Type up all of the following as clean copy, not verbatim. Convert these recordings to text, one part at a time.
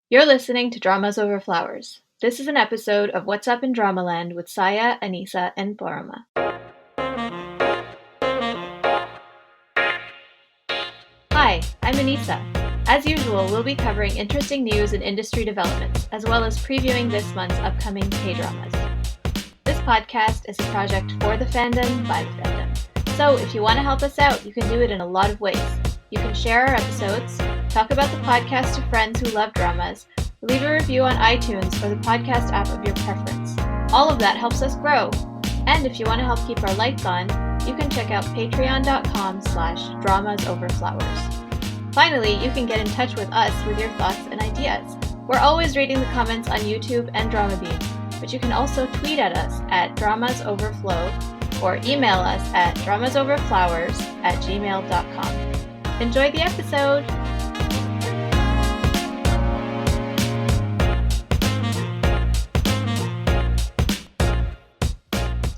You're listening to Dramas Over Flowers. This is an episode of What's Up in Dramaland with Saya, Anisa, and Paroma. Hi, I'm Anisa. As usual, we'll be covering interesting news and industry developments, as well as previewing this month's upcoming K-dramas. This podcast is a project for the fandom, by the fandom. So if you want to help us out, you can do it in a lot of ways. You can share our episodes, talk about the podcast to friends who love dramas, leave a review on iTunes or the podcast app of your preference. All of that helps us grow. And if you want to help keep our lights on, you can check out patreon.com/dramasoverflowers. Finally, you can get in touch with us with your thoughts and ideas. We're always reading the comments on YouTube and Dramabeans, but you can also tweet at us at dramasoverflow or email us at dramasoverflowers@gmail.com. Enjoy the episode!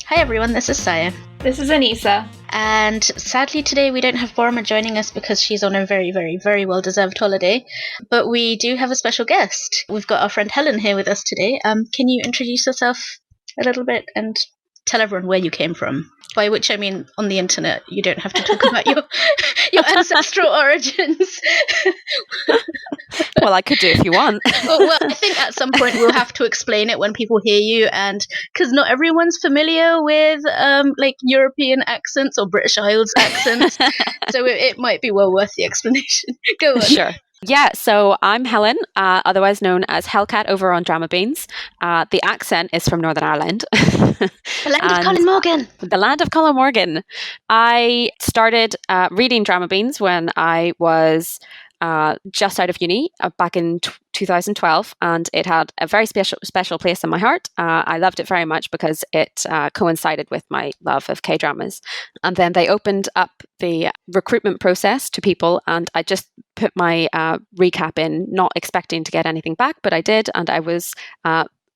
Hi everyone, this is Saya. This is Anisa. And sadly today we don't have Paroma joining us because she's on a very, very, very well-deserved holiday. But we do have a special guest. We've got our friend Helen here with us today. Can you introduce yourself a little bit and tell everyone where you came from? By which I mean on the internet. You don't have to talk about your ancestral origins. Well, I could do if you want. well, I think at some point we'll have to explain it when people hear you, and because not everyone's familiar with like European accents or British Isles accents, so it might be well worth the explanation. Go on. Sure. Yeah, so I'm Helen, otherwise known as Hellcat over on Dramabeans. The accent is from Northern Ireland. The land of Colin Morgan. The land of Colin Morgan. I started reading Dramabeans when I was just out of uni back in 2012, and it had a very special place in my heart. I loved it very much because it coincided with my love of K-dramas. And then they opened up the recruitment process to people, and I just put my recap in, not expecting to get anything back, but I did, and I was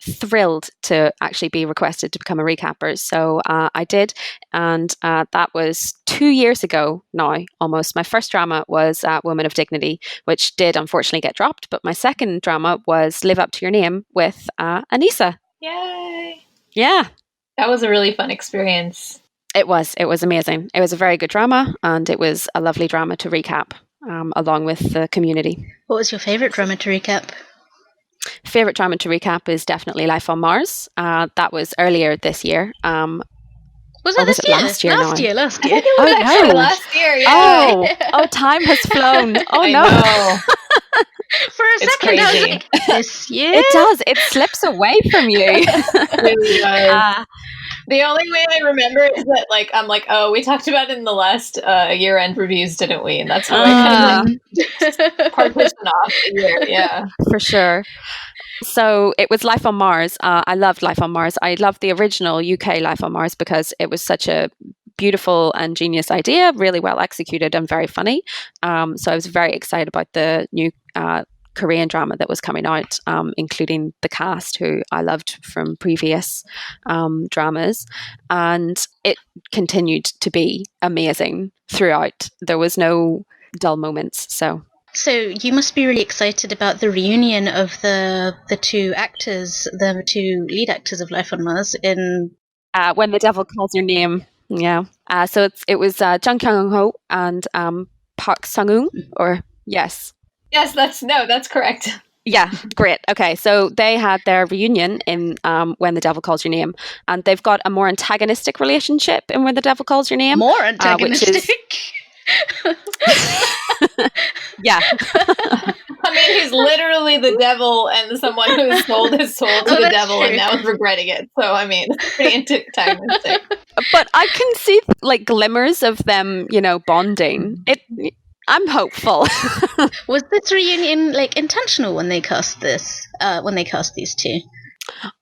thrilled to actually be requested to become a recapper. So I did, and that was 2 years ago now, almost. My first drama was Woman of Dignity, which did unfortunately get dropped, but my second drama was Live Up to Your Name with Anisa. Yay! Yeah. That was a really fun experience. It was amazing. It was a very good drama, and it was a lovely drama to recap along with the community. What was your favourite drama to recap? Favorite drama to recap is definitely Life on Mars. That was earlier this year. Was that this year? Last year? Last year. I think it was actually last year. Yeah. Oh, time has flown. Oh I no! know. For a It's second, I was crazy. like, this year. It does. It slips away from you. It really does. The only way I remember is that, I'm like, oh, we talked about it in the last year-end reviews, didn't we? And that's how I kind of partition off the year. Yeah, For sure. So it was Life on Mars. I loved Life on Mars. I loved the original UK Life on Mars because it was such a beautiful and genius idea, really well executed and very funny. So I was very excited about the new Korean drama that was coming out, including the cast, who I loved from previous dramas. And it continued to be amazing throughout. There was no dull moments. So you must be really excited about the reunion of the two actors, the two lead actors of Life on Mars in When the Devil Calls Your Name. Yeah. So it was Jung Kyung-ho and Park Sang-woong, or yes. Yes, that's correct. Yeah, great. Okay, so they had their reunion in When the Devil Calls Your Name, and they've got a more antagonistic relationship in When the Devil Calls Your Name. more antagonistic. Yeah. I mean, he's literally the devil and someone who sold his soul to the devil true. and now is regretting it. So, I mean, it's pretty antagonistic. But I can see glimmers of them, bonding. I'm hopeful. Was this reunion intentional when they cast this? When they cast these two?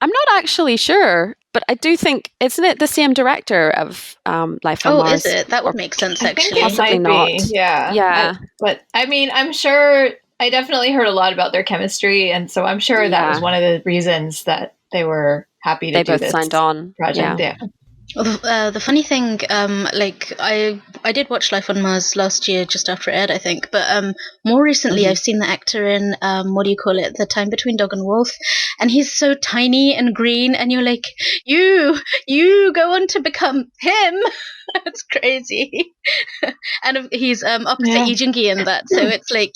I'm not actually sure, but I do think, isn't it the same director of Life on Mars? Is it? That would make sense, I actually. think it might Possibly be. not. Yeah. Yeah. But, I mean, I'm sure, I definitely heard a lot about their chemistry, and so I'm sure that was one of the reasons that they were happy to They do both this signed on. project. Yeah. Well, the funny thing, I did watch Life on Mars last year, just after it aired, I think. But more recently, I've seen the actor in what do you call it? The Time Between Dog and Wolf, and he's so tiny and green, and you're like, you go on to become him. That's crazy. And he's opposite Lee Seung-gi in that, so it's like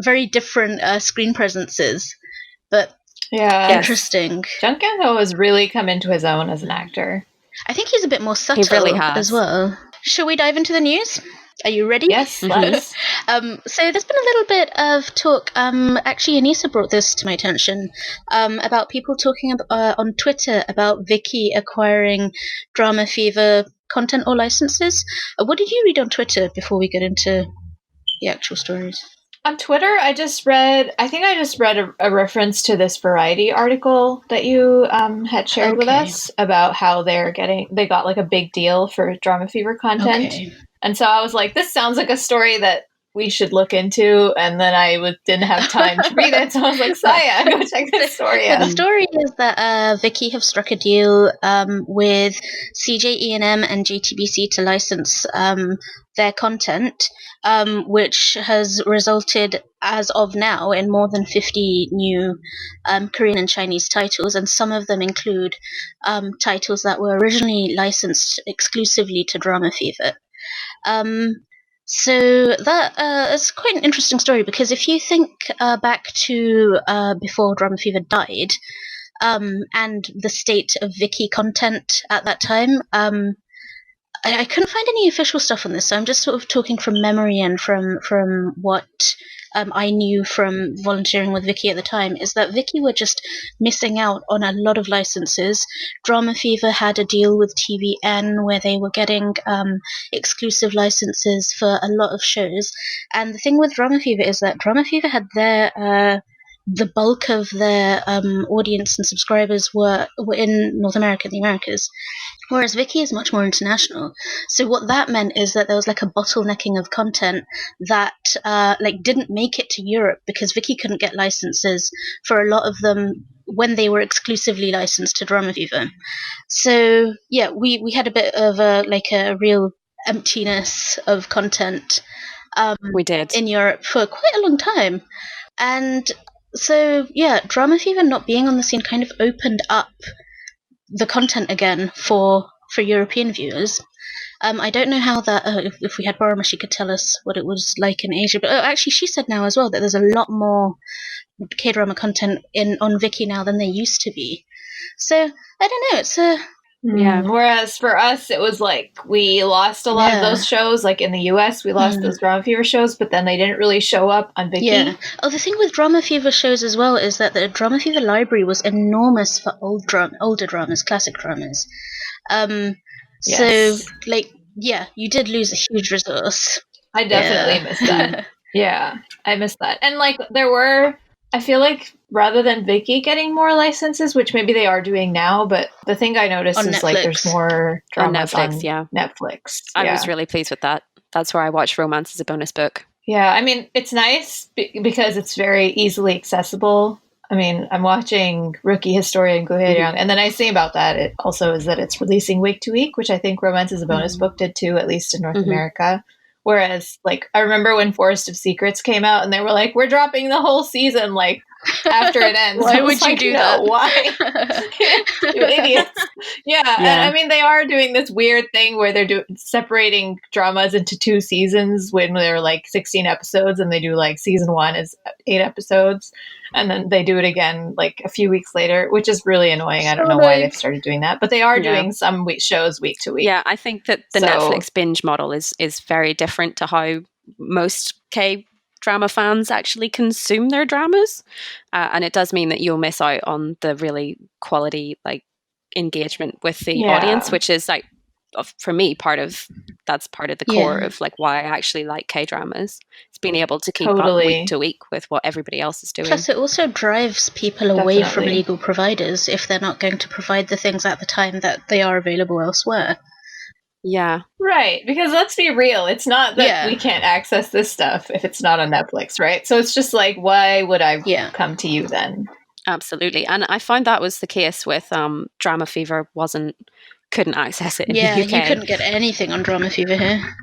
very different screen presences, but interesting. Jung Kang-ho has really come into his own as an actor. I think he's a bit more subtle as well. Shall we dive into the news? Are you ready? Yes, let's. So there's been a little bit of talk. Actually, Anissa brought this to my attention about people talking on Twitter about Viki acquiring Dramafever content or licenses. What did you read on Twitter before we get into the actual stories? On Twitter, I just read a reference to this Variety article that you had shared with us about how they got like a big deal for Dramafever content. Okay. And so I was like, this sounds like a story that we should look into. And then I didn't have time to read it. So I was like, Saya, go check this story out. The story is that Viki have struck a deal with CJ E&M and JTBC to license their content, which has resulted, as of now, in more than 50 new Korean and Chinese titles, and some of them include titles that were originally licensed exclusively to Dramafever. So that is quite an interesting story, because if you think back to before Dramafever died, and the state of Viki content at that time, I couldn't find any official stuff on this, so I'm just sort of talking from memory and from what I knew from volunteering with Viki at the time, is that Viki were just missing out on a lot of licenses. Dramafever had a deal with TVN where they were getting exclusive licenses for a lot of shows. And the thing with Dramafever is that Dramafever had the bulk of their audience and subscribers were in North America and the Americas, whereas Viki is much more international. So what that meant is that there was like a bottlenecking of content that didn't make it to Europe, because Viki couldn't get licenses for a lot of them when they were exclusively licensed to Dramafever. So yeah, we had a bit of a real emptiness of content we did in Europe for quite a long time. And so, yeah, Dramafever not being on the scene kind of opened up the content again for European viewers. I don't know how that, if we had Paroma, she could tell us what it was like in Asia. But actually, she said now as well that there's a lot more K-drama content on Viki now than there used to be. So, I don't know, it's a... Yeah. Whereas for us, it was like we lost a lot of those shows. Like in the US, we lost those Dramafever shows, but then they didn't really show up on Viki. Yeah. Oh, the thing with Dramafever shows as well is that the Dramafever library was enormous for older dramas, classic dramas. So, you did lose a huge resource. I definitely missed that. Yeah, I missed that. And I feel like rather than Viki getting more licenses, which maybe they are doing now, but the thing I noticed is Netflix. Like there's more dramas on Netflix. I was really pleased with that. That's where I watched Romance as a Bonus Book. Yeah, I mean, it's nice because it's very easily accessible. I mean, I'm watching Rookie Historian Goo Hae-ryung, and the nice thing about that it also is that it's releasing week to week, which I think Romance as a Bonus Book did too, at least in North America. Whereas, I remember when Forest of Secrets came out, and they were like, "We're dropping the whole season, after it ends." Why would you do that? Why? You idiots. Yeah, and I mean, they are doing this weird thing where they're separating dramas into 2 seasons when they're 16 episodes, and they do season 1 is 8 episodes, and then they do it again a few weeks later, which is really annoying. I don't know why they've started doing that, but they are doing some shows week to week. Yeah, I think that the Netflix binge model is very different to how most K-drama fans actually consume their dramas, and it does mean that you'll miss out on the really quality engagement with the audience, which is for me that's part of the core of why I actually like K-dramas. It's being able to keep up week to week with what everybody else is doing. Plus it also drives people away from legal providers if they're not going to provide the things at the time that they are available elsewhere. Yeah. Right, because let's be real, it's not that we can't access this stuff if it's not on Netflix, right? So it's just why would I come to you then? Absolutely. And I found that was the case with Dramafever wasn't couldn't access it in the Yeah, UK. you couldn't get anything on Dramafever here.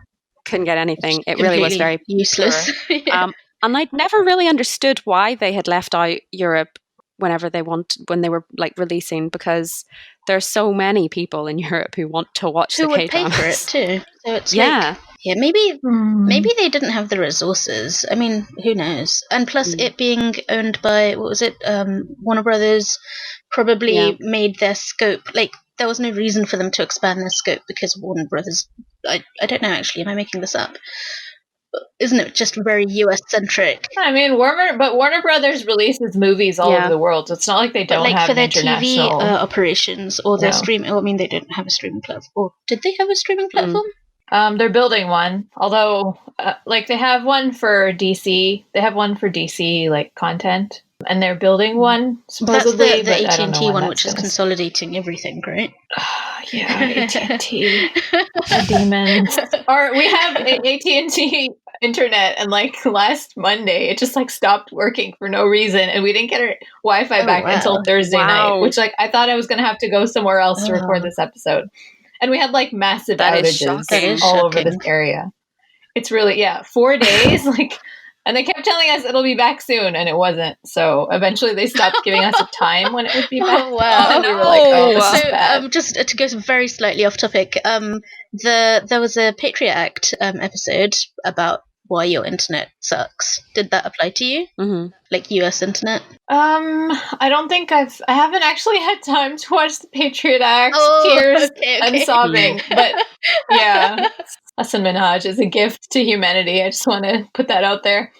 Couldn't get anything. It really was very useless. Yeah. And I'd never really understood why they had left out Europe when they were like releasing, because there's so many people in Europe who want to watch Who the would K-dramas. pay for it too? So it's maybe they didn't have the resources. I mean, who knows? And plus, it being owned by what was it? Warner Brothers probably made their scope like. There was no reason for them to expand their scope because Warner Brothers. I don't know actually. Am I making this up? Isn't it just very US centric? I mean, Warner Brothers releases movies all over the world. So it's not like they don't have for their international TV operations or their streaming. I mean, they didn't have a streaming platform. Or did they have a streaming platform? They're building one. Although, like they have one for DC. They have one for DC like content, and they're building one supposedly. That's the AT&T one, which is consolidating consolidating everything, right? Yeah, AT&T, the demons. Or we have AT&T internet, and like last Monday, it just like stopped working for no reason, and we didn't get our Wi-Fi back until Thursday night. Which like I thought I was going to have to go somewhere else to record this episode, and we had like massive outages all over this area. It's really 4 days like. And they kept telling us it'll be back soon, and it wasn't. So eventually they stopped giving us a time when it would be back. Oh, wow. And we were like, this is bad. Just to go very slightly off topic, there was a Patriot Act episode about why your internet sucks. Did that apply to you? Mm-hmm. Like US internet? I don't think I haven't actually had time to watch the Patriot Act, tears and sobbing. But yeah, Hassan Minhaj is a gift to humanity. I just want to put that out there.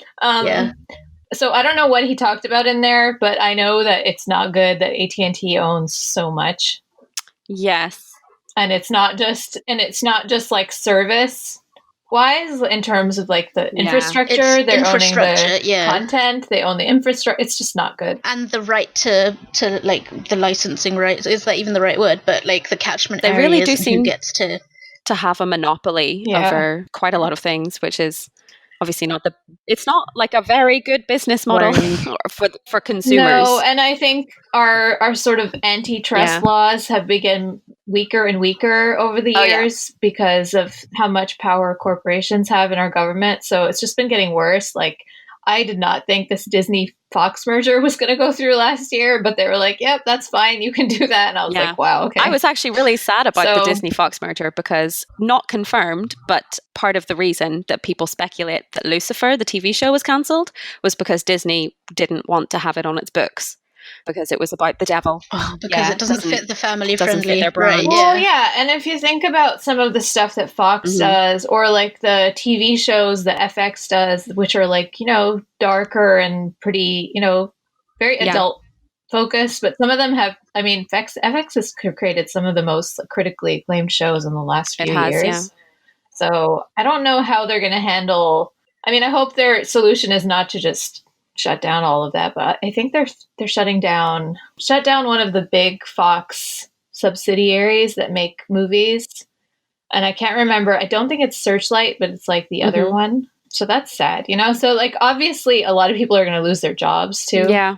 So I don't know what he talked about in there, but I know that it's not good that AT&T owns so much. Yes. And it's not just like service wise in terms of like the infrastructure. They're owning the content. They own the infrastructure. It's just not good. And the right to like the licensing rights, is that even the right word? But like the catchment areas, really do seem who gets to have a monopoly over quite a lot of things, which is obviously it's not like a very good business model for consumers. No, and I think our sort of antitrust laws have become weaker and weaker over the years because of how much power corporations have in our government. So it's just been getting worse. Like I did not think this Disney Fox merger was going to go through last year, but they were like, yep, that's fine. You can do that. And I was like, wow, okay. I was actually really sad about the Disney Fox merger because not confirmed, but part of the reason that people speculate that Lucifer, the TV show, was cancelled was because Disney didn't want to have it on its books because it was about the devil. Oh, because it doesn't fit the family doesn't friendly fit their brand. Well, and if you think about some of the stuff that Fox does, or like the TV shows that FX does, which are like, darker and pretty, very adult focused, but some of them have, I mean, FX has created some of the most critically acclaimed shows in the last few years. Yeah. So I don't know how they're going to handle, I mean, I hope their solution is not to just shut down all of that, but I think they're shut down one of the big Fox subsidiaries that make movies, and I can't remember. I don't think it's Searchlight, but it's like the other one. So that's sad, So like obviously a lot of people are going to lose their jobs too. Yeah.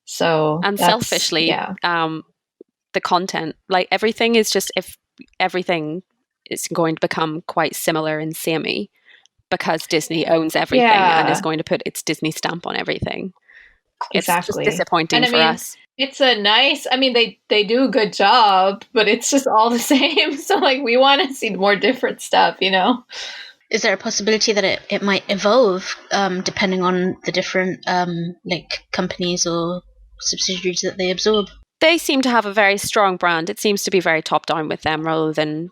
So and selfishly, the content, like everything is just if everything is going to become quite similar and samey. Because Disney owns everything and is going to put its Disney stamp on everything. Exactly. It's just disappointing for us. It's they do a good job, but it's just all the same. So like we want to see more different stuff, Is there a possibility that it might evolve depending on the different like companies or subsidiaries that they absorb? They seem to have a very strong brand. It seems to be very top down with them rather than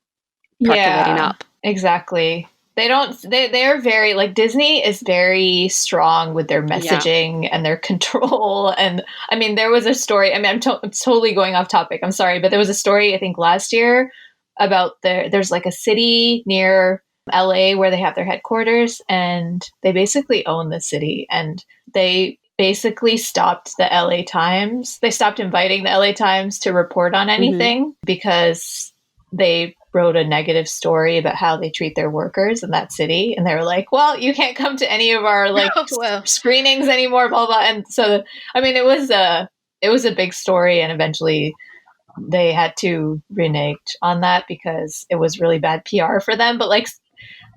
percolating up. Exactly. They're very, like, Disney is very strong with their messaging and their control. And I mean, there was a story, I'm totally going off topic. I'm sorry, but there was a story, I think last year about there's like a city near LA where they have their headquarters, and they basically own the city, and they basically stopped the LA Times. They stopped inviting the LA Times to report on anything because they wrote a negative story about how they treat their workers in that city. And they were like, well, you can't come to any of our screenings anymore, blah, blah. And so, I mean, it was a big story, and eventually they had to renege on that because it was really bad PR for them. But like,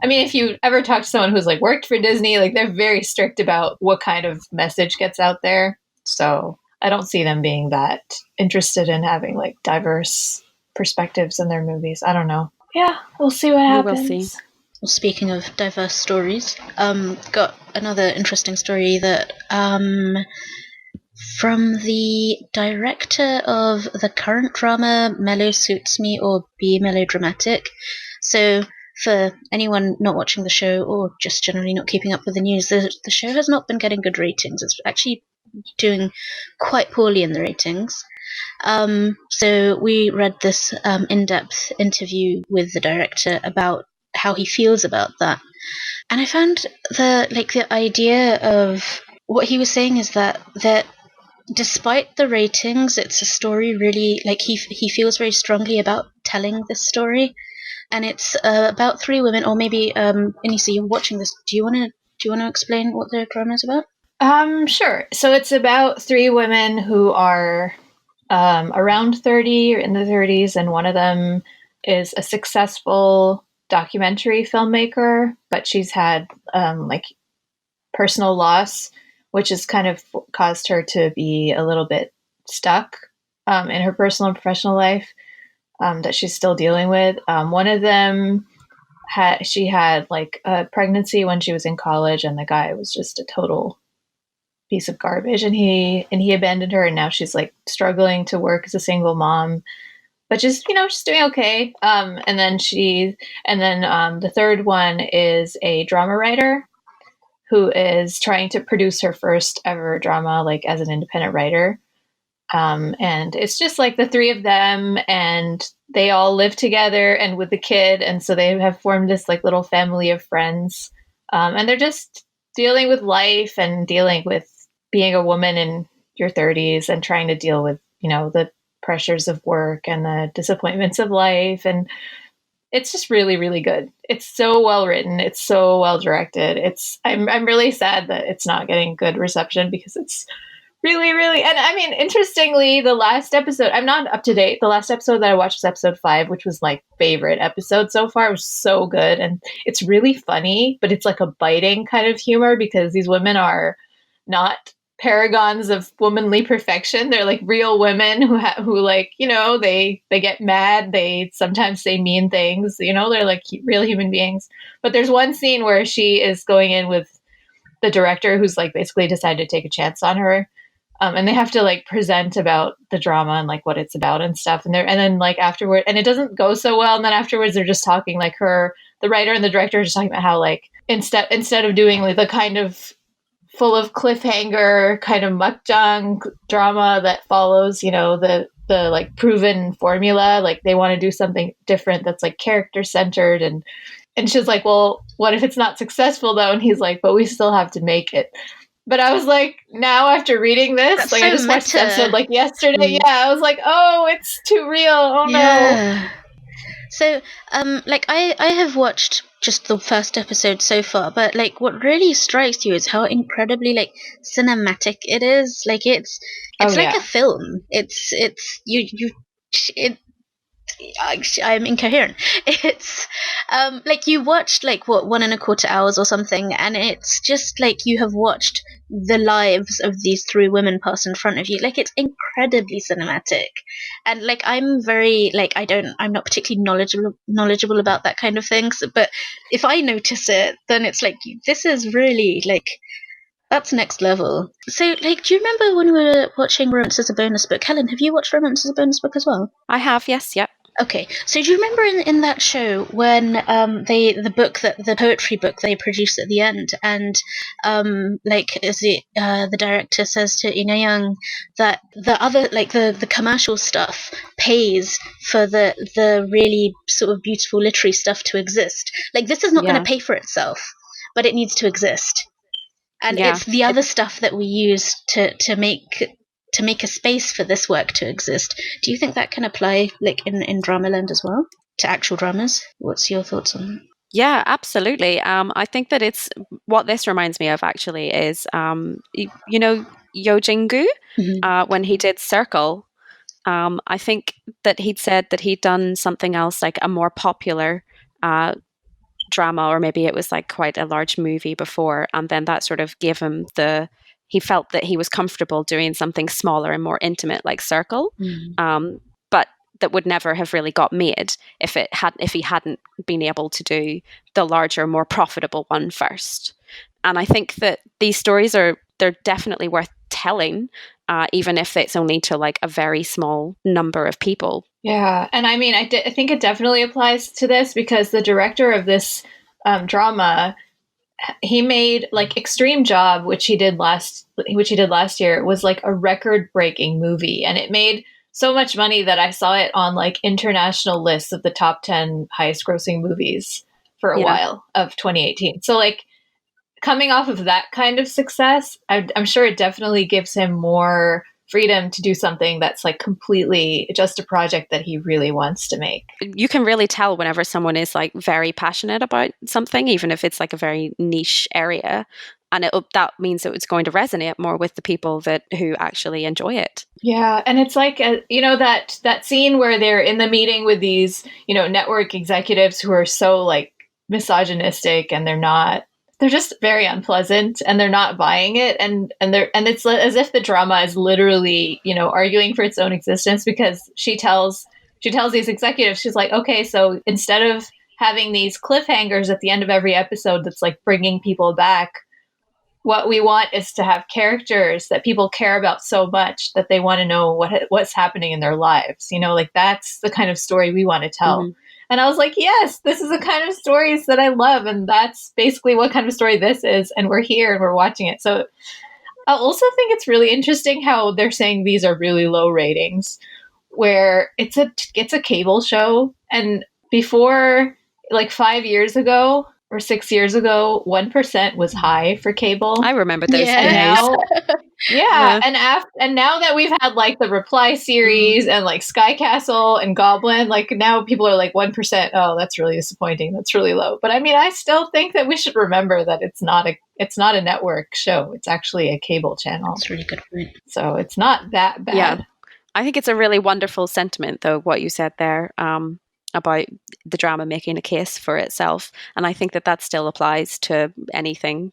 I mean, if you ever talk to someone who's like worked for Disney, like they're very strict about what kind of message gets out there. So I don't see them being that interested in having like diverse perspectives in their movies. I don't know. Yeah, we'll see what happens. We will see. Well, speaking of diverse stories, got another interesting story that from the director of the current drama Melo Suits Me, or Be Melodramatic. So for anyone not watching the show or just generally not keeping up with the news, the show has not been getting good ratings. It's actually doing quite poorly in the ratings. So we read this in-depth interview with the director about how he feels about that. And I found the idea of what he was saying is that despite the ratings, it's a story really, like, he feels very strongly about telling this story, and it's about three women, or maybe Anissa, you're watching this. Do you want to explain what the drama is about? Sure. So it's about three women who are around 30 or in the 30s, and one of them is a successful documentary filmmaker, but she's had like personal loss, which has kind of caused her to be a little bit stuck in her personal and professional life that she's still dealing with. One of them had like a pregnancy when she was in college, and the guy was just a total piece of garbage, and he abandoned her, and now she's like struggling to work as a single mom, but just doing okay. And then the third one is a drama writer who is trying to produce her first ever drama, like as an independent writer. And it's just like the three of them, and they all live together and with the kid, and so they have formed this like little family of friends, and they're just dealing with life and dealing with being a woman in your 30s and trying to deal with, the pressures of work and the disappointments of life. And it's just really, really good. It's so well written. It's so well directed. I'm really sad that it's not getting good reception because it's really, really, and I mean, interestingly, the last episode, I'm not up to date. The last episode that I watched was episode 5, which was my favorite episode so far. It was so good. And it's really funny, but it's like a biting kind of humor because these women are not paragons of womanly perfection. They're like real women who like, they get mad. They sometimes say mean things, they're like real human beings. But there's one scene where she is going in with the director who's like basically decided to take a chance on her. And they have to like present about the drama and like what it's about and stuff. And then like afterward, and it doesn't go so well. And then afterwards they're just talking like the writer and the director are just talking about how like instead of doing like the kind of full of cliffhanger kind of mukjang drama that follows, the like proven formula, like they want to do something different that's like character centered. And she's like, well, what if it's not successful though? And he's like, but we still have to make it. But I was like, now after reading this, That's like so I just watched the meta. episode like yesterday. Yeah, I was like, oh, it's too real. Oh no. So, I have watched just the first episode so far, but like what really strikes you is how incredibly like cinematic it is. Like it's like a film. I'm incoherent. It's like you watched like what 1.25 hours or something, and it's just like you have watched the lives of these three women pass in front of you. Like it's incredibly cinematic, and like I'm very like I'm not particularly knowledgeable about that kind of things, but if I notice it, then it's like this is really like. That's next level. So, like, do you remember when we were watching Romance as a Bonus Book? Helen, have you watched Romance as a Bonus Book as well? I have, yes, yep. Okay, so do you remember in that show when the poetry book they produce at the end, and the director says to Young that the other like the commercial stuff pays for the really sort of beautiful literary stuff to exist. Like this is not going to pay for itself, but it needs to exist, and it's the other stuff that we use to make a space for this work to exist. Do you think that can apply like in Dramaland as well to actual dramas? What's your thoughts on that? Yeah, absolutely. I think that it's what this reminds me of actually is Yo Jin-goo when he did Circle. I think that he'd said that he'd done something else, like a more popular drama, or maybe it was like quite a large movie before, and then that sort of gave him he felt that he was comfortable doing something smaller and more intimate, like Circle, but that would never have really got made if he hadn't been able to do the larger, more profitable one first. And I think that these stories they're definitely worth telling, even if it's only to like a very small number of people. Yeah, and I mean, I think it definitely applies to this, because the director of this drama, he made like Extreme Job, which he did last year, was like a record-breaking movie, and it made so much money that I saw it on like international lists of the top 10 highest-grossing movies for a while of 2018. So like, coming off of that kind of success, I'm sure it definitely gives him more freedom to do something that's like completely just a project that he really wants to make. You can really tell whenever someone is like very passionate about something, even if it's like a very niche area, and that means that it's going to resonate more with the people who actually enjoy it. Yeah, and it's like that scene where they're in the meeting with these network executives who are so like misogynistic, and they're just very unpleasant, and they're not buying it, and it's as if the drama is literally arguing for its own existence, because she tells these executives, she's like, okay, so instead of having these cliffhangers at the end of every episode that's like bringing people back, what we want is to have characters that people care about so much that they want to know what's happening in their lives. Like that's the kind of story we want to tell. Mm-hmm. And I was like, yes, this is the kind of stories that I love. And that's basically what kind of story this is. And we're here and we're watching it. So I also think it's really interesting how they're saying these are really low ratings, where it's a cable show. And before, like 5 years ago or 6 years ago, 1% was high for cable. I remember those days. Now, yeah. And now that we've had like the Reply series and like Sky Castle and Goblin, like now people are like 1%. Oh, that's really disappointing. That's really low. But I mean, I still think that we should remember that it's not a network show. It's actually a cable channel. That's a really good point. So it's not that bad. Yeah. I think it's a really wonderful sentiment, though, what you said there, about the drama making a case for itself. And I think that still applies to anything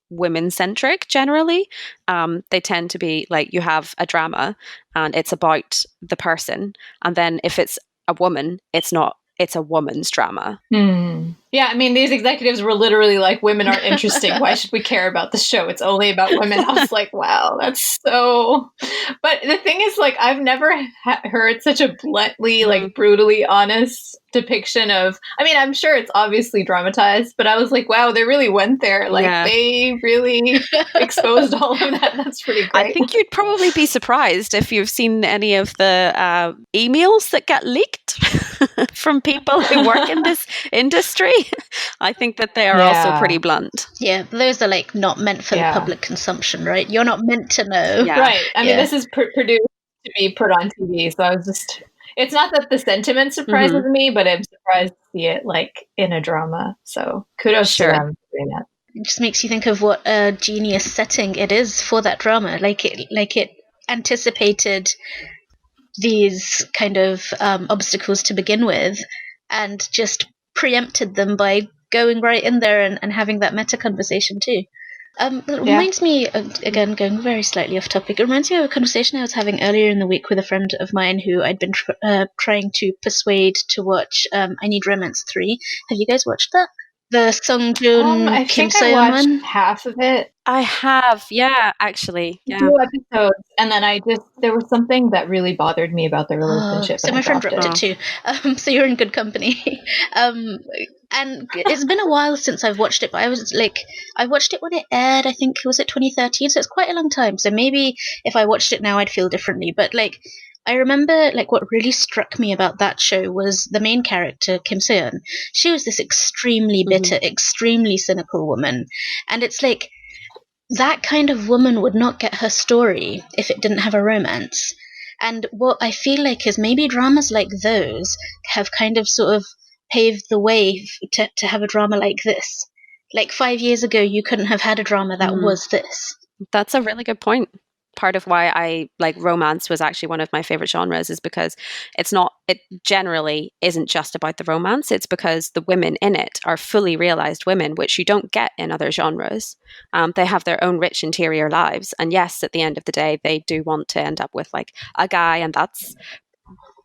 women-centric generally. They tend to be like, you have a drama and it's about the person, and then if it's a woman, it's a woman's drama. Yeah, I mean, these executives were literally like, women aren't interesting. Why should we care about the show? It's only about women. I was like, wow, that's so... But the thing is, like, I've never heard such a bluntly, like, brutally honest depiction of... I mean, I'm sure it's obviously dramatized, but I was like, wow, they really went there. Like, they really exposed all of that. That's pretty great. I think you'd probably be surprised if you've seen any of the emails that get leaked from people who work in this industry. I think that they are also pretty blunt. Yeah, those are like not meant for the public consumption, right? You're not meant to know. Yeah. Right. I mean, this is produced to be put on TV, so I was just... It's not that the sentiment surprises me, but I'm surprised to see it like in a drama. So kudos to them for doing that. It just makes you think of what a genius setting it is for that drama. Like it anticipated these kind of obstacles to begin with, and just preempted them by going right in there and having that meta conversation too. It reminds me, again, going very slightly off topic, it reminds me of a conversation I was having earlier in the week with a friend of mine who I'd been trying to persuade to watch I Need Romance 3. Have you guys watched that? The Sung-joon Kim Seo-yeon one? Half of it. I have, actually. Yeah. 2 episodes, and then there was something that really bothered me about the relationship. So my friend dropped it too. So you're in good company. And it's been a while since I've watched it, but I watched it when it aired. I think was it 2013, so it's quite a long time. So maybe if I watched it now, I'd feel differently. But like, I remember like what really struck me about that show was the main character, Kim Seo-yeon. She was this extremely bitter, extremely cynical woman, and it's like that kind of woman would not get her story if it didn't have a romance. And what I feel like is maybe dramas like those have kind of sort of paved the way to have a drama like this. Like 5 years ago, you couldn't have had a drama that was this. That's a really good point. part of why I like romance was actually one of my favorite genres is because it generally isn't just about the romance. It's because the women in it are fully realized women, which you don't get in other genres. They have their own rich interior lives. And yes, at the end of the day, they do want to end up with like a guy, and that's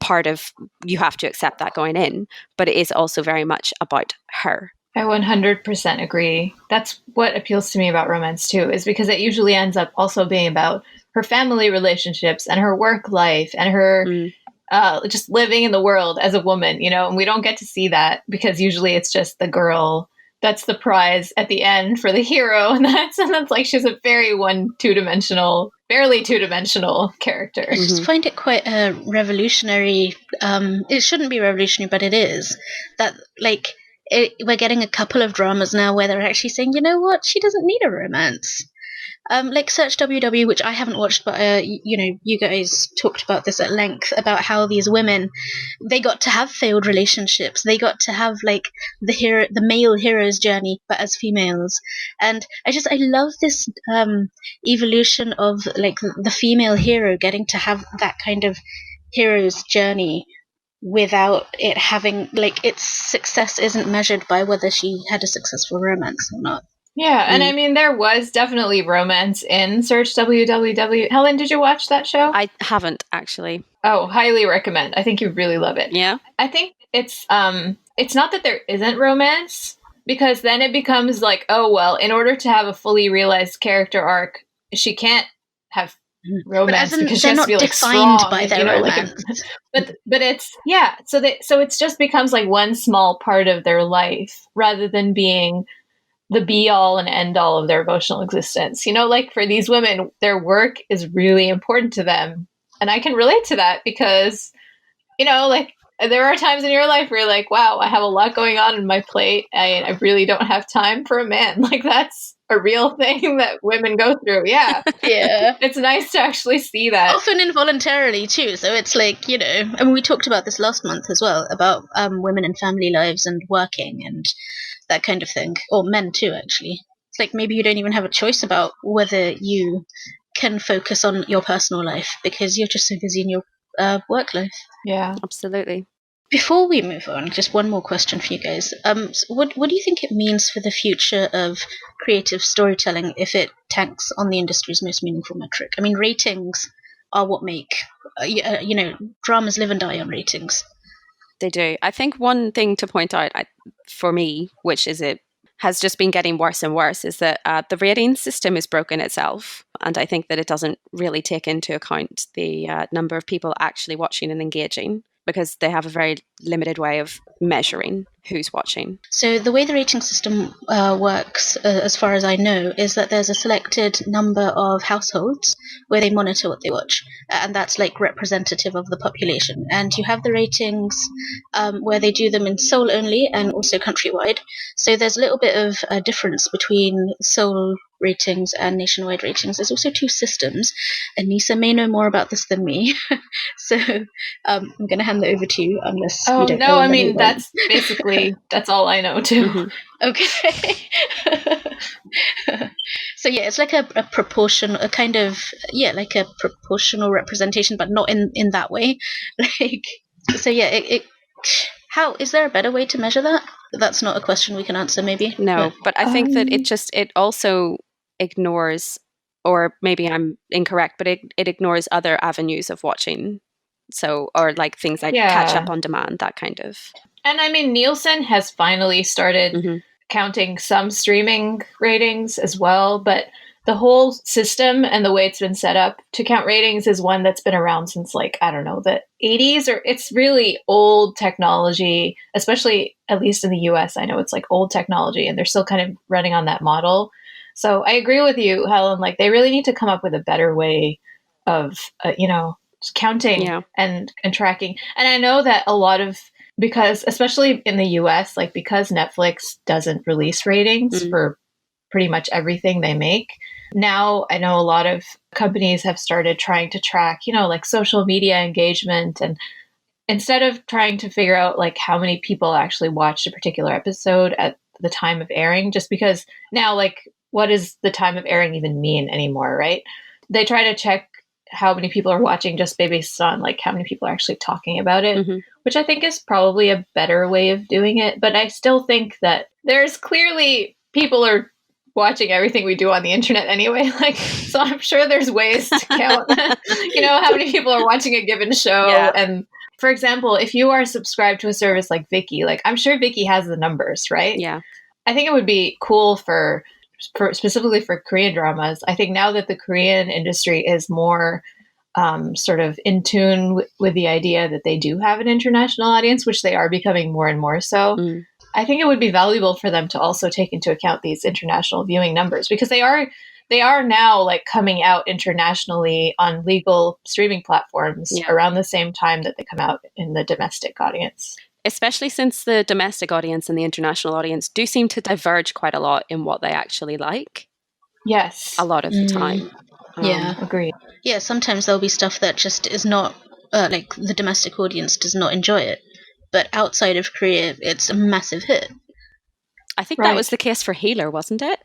part of, you have to accept that going in, but it is also very much about her. I 100% agree. That's what appeals to me about romance too, is because it usually ends up also being about her family relationships and her work life and her just living in the world as a woman, and we don't get to see that because usually it's just the girl that's the prize at the end for the hero, and that's like she's a very barely two-dimensional character. I just find it quite a revolutionary. It shouldn't be revolutionary, but it is that we're getting a couple of dramas now where they're actually saying, you know what, she doesn't need a romance. Like Search WW, which I haven't watched, but you guys talked about this at length about how these women, they got to have failed relationships. They got to have like the male hero's journey, but as females. And I love this evolution of like the female hero getting to have that kind of hero's journey without it having like its success isn't measured by whether she had a successful romance or not. Yeah, and I mean, there was definitely romance in Search WWW. Helen, did you watch that show? I haven't, actually. Oh, highly recommend. I think you'd really love it. Yeah? I think it's not that there isn't romance, because then it becomes like, oh, well, in order to have a fully realized character arc, she can't have romance because she has to be like strong by their romance. But it's so it just becomes like one small part of their life rather than being the be all and end all of their emotional existence. Like for these women, their work is really important to them. And I can relate to that because, like there are times in your life where you're like, wow, I have a lot going on in my plate. I really don't have time for a man. Like that's a real thing that women go through. Yeah. Yeah. It's nice to actually see that. Often involuntarily too. So it's like, and we talked about this last month as well, about women and family lives and working and that kind of thing, or men too, actually. It's like maybe you don't even have a choice about whether you can focus on your personal life because you're just so busy in your work life. Yeah, absolutely. Before we move on, just one more question for you guys. What do you think it means for the future of creative storytelling if it tanks on the industry's most meaningful metric? I mean, ratings are what make, dramas live and die on ratings. They do. I think one thing to point out for me, which is it has just been getting worse and worse, is that the rating system is broken itself. And I think that it doesn't really take into account the number of people actually watching and engaging, because they have a very limited way of measuring who's watching. So the way the rating system works, as far as I know, is that there's a selected number of households where they monitor what they watch, and that's like representative of the population. And you have the ratings where they do them in Seoul only and also countrywide. So there's a little bit of a difference between Seoul ratings and nationwide ratings. There's also two systems. Anissa may know more about this than me, so I'm going to hand that over to you unless you don't know. I mean, that's basically, that's all I know too. Mm-hmm. Okay. So yeah, it's like a proportion, like a proportional representation, but not in that way. How is there a better way to measure that? That's not a question we can answer, maybe. No, but I think that it also ignores, or maybe I'm incorrect, but it ignores other avenues of watching. So, or like things like catch up on demand, that kind of. And I mean, Nielsen has finally started counting some streaming ratings as well, but the whole system and the way it's been set up to count ratings is one that's been around since like, I don't know, the 80s, or it's really old technology, especially at least in the US. I know it's like old technology and they're still kind of running on that model. So I agree with you, Helen, like they really need to come up with a better way of, counting and tracking. And I know that a lot of, because especially in the US, like because Netflix doesn't release ratings for pretty much everything they make. Now I know a lot of companies have started trying to track, like social media engagement, and instead of trying to figure out like how many people actually watched a particular episode at the time of airing, just because now like what does the time of airing even mean anymore, right? they try to check how many people are watching just based on like how many people are actually talking about it, which I think is probably a better way of doing it. But I still think that there's clearly people are watching everything we do on the internet anyway. Like, so I'm sure there's ways to count, how many people are watching a given show. Yeah. And for example, if you are subscribed to a service like Viki, like I'm sure Viki has the numbers, right? Yeah. I think it would be cool for specifically for Korean dramas. I think now that the Korean industry is more sort of in tune with the idea that they do have an international audience, which they are becoming more and more so, I think it would be valuable for them to also take into account these international viewing numbers, because they are now like coming out internationally on legal streaming platforms around the same time that they come out in the domestic audience. Especially since the domestic audience and the international audience do seem to diverge quite a lot in what they actually like. Yes. A lot of the time. Agreed. Yeah, sometimes there'll be stuff that just is not, like the domestic audience does not enjoy it. But outside of Korea, it's a massive hit. I think that was the case for Healer, wasn't it?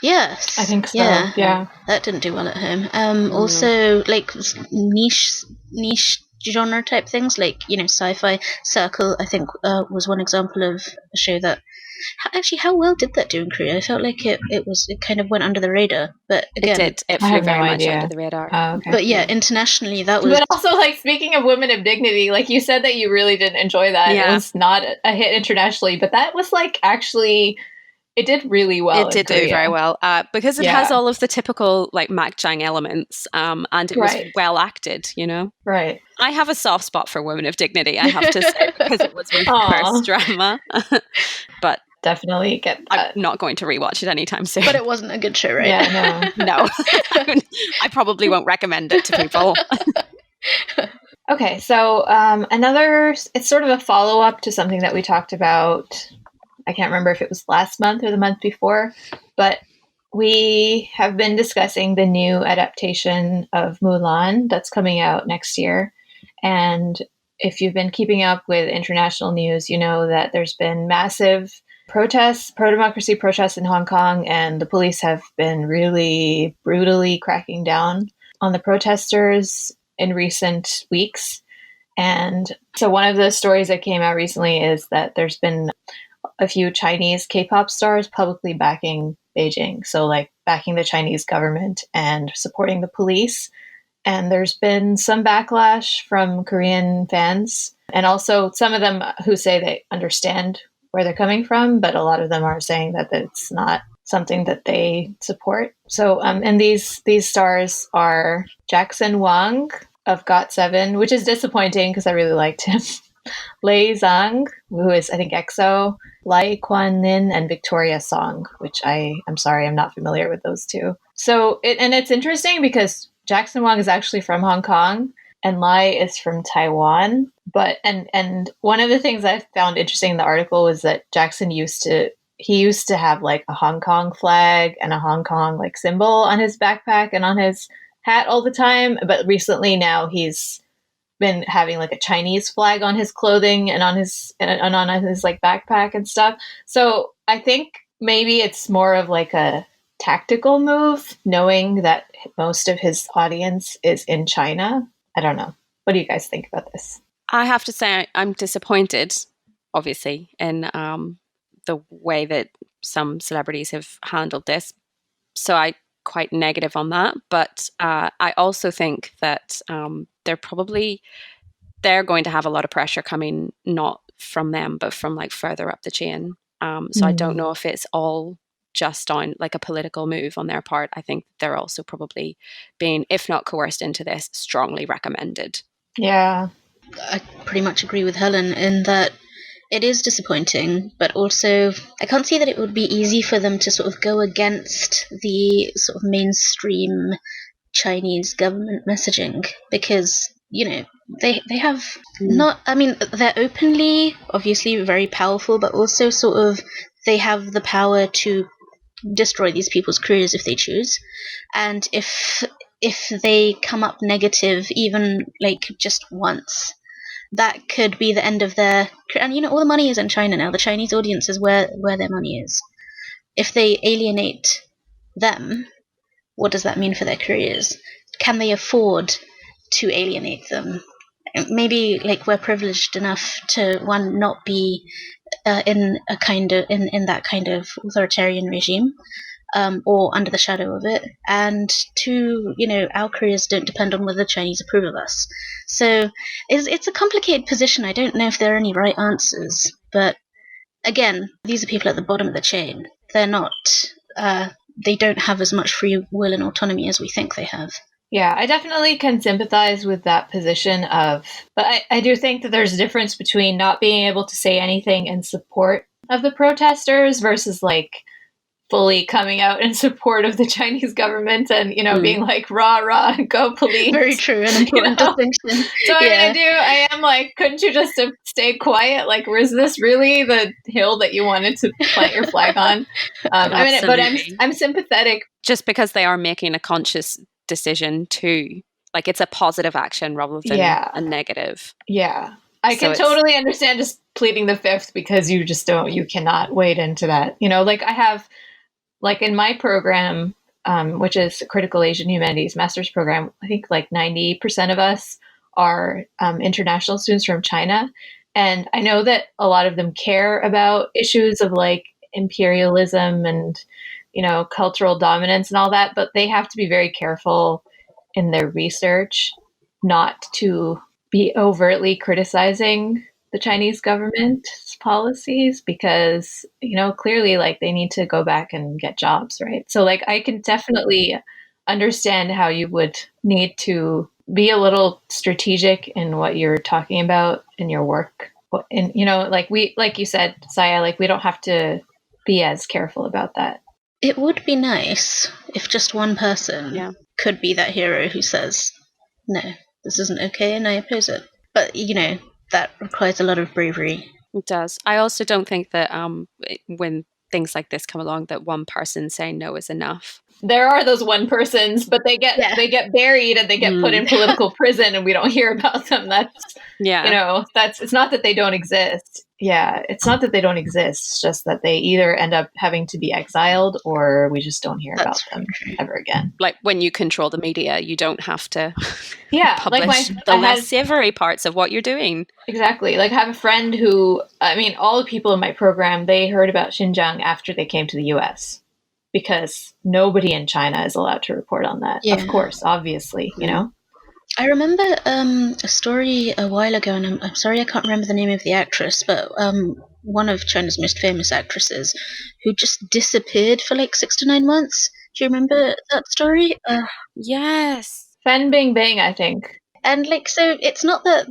Yes. I think so. Yeah. That didn't do well at home. Also, like niche genre type things, like, Sci-Fi Circle, I think, was one example of a show that... Actually, how well did that do in Korea? I felt like it kind of went under the radar, but again... It did. It flew very much under the radar. Oh, okay. But yeah, internationally, that was... But also, like, speaking of Women of Dignity, like, you said that you really didn't enjoy that. Yeah. It was not a hit internationally, but that was, like, actually... It did really well. It did do very well because it has all of the typical like makjang elements, and it was well acted. Right. I have a soft spot for Women of Dignity, I have to say, because it was my first drama. But definitely get that. I'm not going to rewatch it anytime soon. But it wasn't a good show, right? Yeah, no. I probably won't recommend it to people. Okay, so it's sort of a follow up to something that we talked about. I can't remember if it was last month or the month before, but we have been discussing the new adaptation of Mulan that's coming out next year. And if you've been keeping up with international news, you know that there's been massive protests, pro-democracy protests in Hong Kong, and the police have been really brutally cracking down on the protesters in recent weeks. And so one of the stories that came out recently is that there's been a few Chinese K-pop stars publicly backing Beijing. So like backing the Chinese government and supporting the police. And there's been some backlash from Korean fans, and also some of them who say they understand where they're coming from, but a lot of them are saying that it's not something that they support. So, and these stars are Jackson Wang of GOT7, which is disappointing because I really liked him. Lee Seung-gi, who is, I think, EXO, Lai Kwan-nin, and Victoria Song, which I'm sorry, I'm not familiar with those two. So, it's interesting because Jackson Wang is actually from Hong Kong and Lai is from Taiwan. But, and one of the things I found interesting in the article was that Jackson used to have like a Hong Kong flag and a Hong Kong like symbol on his backpack and on his hat all the time. But recently now he's been having like a Chinese flag on his clothing and on his like backpack and stuff. So I think maybe it's more of like a tactical move, knowing that most of his audience is in China. I don't know. What do you guys think about this? I have to say I'm disappointed, obviously, in the way that some celebrities have handled this. So I'm quite negative on that. But I also think that they're going to have a lot of pressure coming, not from them, but from like further up the chain. So I don't know if it's all just on like a political move on their part. I think they're also probably being, if not coerced into this, strongly recommended. Yeah. I pretty much agree with Helen in that it is disappointing, but also I can't see that it would be easy for them to sort of go against the sort of mainstream Chinese government messaging, because they have not, I mean, they're openly obviously very powerful, but also sort of they have the power to destroy these people's careers if they choose. And if they come up negative even like just once, that could be the end of their, and all the money is in China now. The Chinese audience is where their money is. If they alienate them, what does that mean for their careers? Can they afford to alienate them? Maybe like we're privileged enough to not be in that kind of authoritarian regime, or under the shadow of it, and two, our careers don't depend on whether the Chinese approve of us. So it's a complicated position. I don't know if there are any right answers, but again, these are people at the bottom of the chain. They're not. They don't have as much free will and autonomy as we think they have. Yeah, I definitely can sympathize with that position but I do think that there's a difference between not being able to say anything in support of the protesters versus like fully coming out in support of the Chinese government and, being like, rah, rah, go police. Very true, an important distinction. So I am like, couldn't you just have stayed quiet? Like, was this really the hill that you wanted to plant your flag on? But I'm sympathetic. Just because they are making a conscious decision to, like, it's a positive action rather than a negative. Yeah. I can totally understand just pleading the fifth because you cannot wade into that. Like I have, like in my program, which is a Critical Asian Humanities Master's program, I think like 90% of us are international students from China. And I know that a lot of them care about issues of like imperialism and, cultural dominance and all that, but they have to be very careful in their research not to be overtly criticizing the Chinese government's policies because, clearly like they need to go back and get jobs, right? So like I can definitely understand how you would need to be a little strategic in what you're talking about in your work. And, like you said, Saya, like we don't have to be as careful about that. It would be nice if just one person could be that hero who says, no, this isn't okay and I oppose it. But, that requires a lot of bravery. It does. I also don't think that when things like this come along, that one person saying no is enough. There are those one persons, but they get buried and they get put in political prison and we don't hear about them. That's, it's not that they don't exist. Yeah, it's not that they don't exist. It's just that they either end up having to be exiled or we just don't hear about them ever again. Like when you control the media, you don't have to publish the less savory parts of what you're doing. Exactly. Like I have a friend who, all the people in my program, they heard about Xinjiang after they came to the US because nobody in China is allowed to report on that. Yeah. Of course, obviously, I remember a story a while ago, and I'm sorry I can't remember the name of the actress, but one of China's most famous actresses who just disappeared for like 6 to 9 months. Do you remember that story? Yes. Fan Bingbing, I think. And like, so it's not that,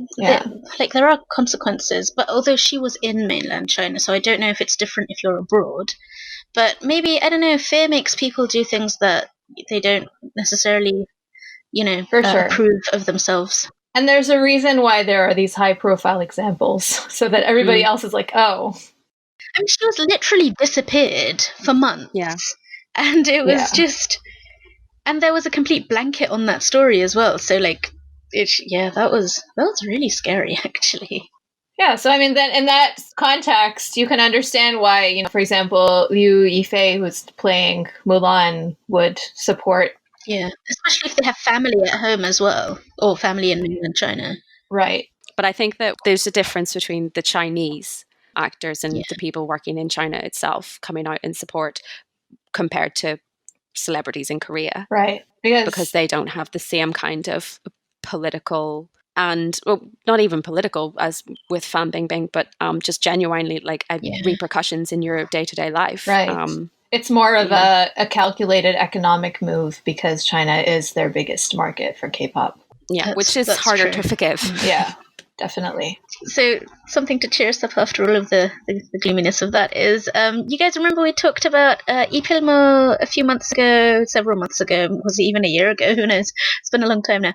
there are consequences, but although she was in mainland China, so I don't know if it's different if you're abroad. But maybe, I don't know, fear makes people do things that they don't necessarily, approve of themselves. And there's a reason why there are these high-profile examples, so that everybody else is like, oh. I mean, she was literally disappeared for months. Yeah. And it was just... And there was a complete blanket on that story as well. So, like, that was really scary, actually. Yeah, so I mean, then in that context, you can understand why, for example, Liu Yifei, who's playing Mulan, would support. Yeah, especially if they have family at home as well, or family in mainland China. Right. But I think that there's a difference between the Chinese actors and the people working in China itself coming out in support compared to celebrities in Korea. Right. Because they don't have the same kind of political and not even political as with Fan Bingbing, but just genuinely like repercussions in your day-to-day life. Right. It's more of a calculated economic move because China is their biggest market for K-pop. Yeah, which is harder to forgive. Yeah, definitely. So something to cheer us up after all of the gloominess of that is, you guys remember we talked about Pil-mo a few months ago, several months ago, was it even a year ago? Who knows? It's been a long time now.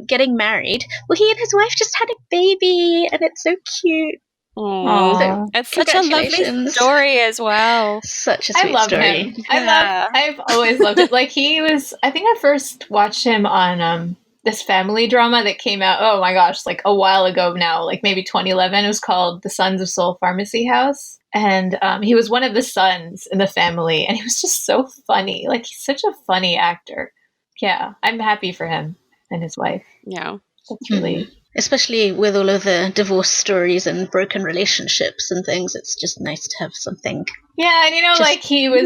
Getting married. Well, he and his wife just had a baby, and it's so cute. So, it's such a lovely story as well. Such a sweet story. Him. I've always loved it. Like I think I first watched him on this family drama that came out, oh my gosh, like a while ago now, like maybe 2011. It was called The Sons of Seoul Pharmacy House. And he was one of the sons in the family, and he was just so funny. Like, he's such a funny actor. Yeah, I'm happy for him and his wife. Yeah. That's really... Especially with all of the divorce stories and broken relationships and things, it's just nice to have something. Yeah, and like he was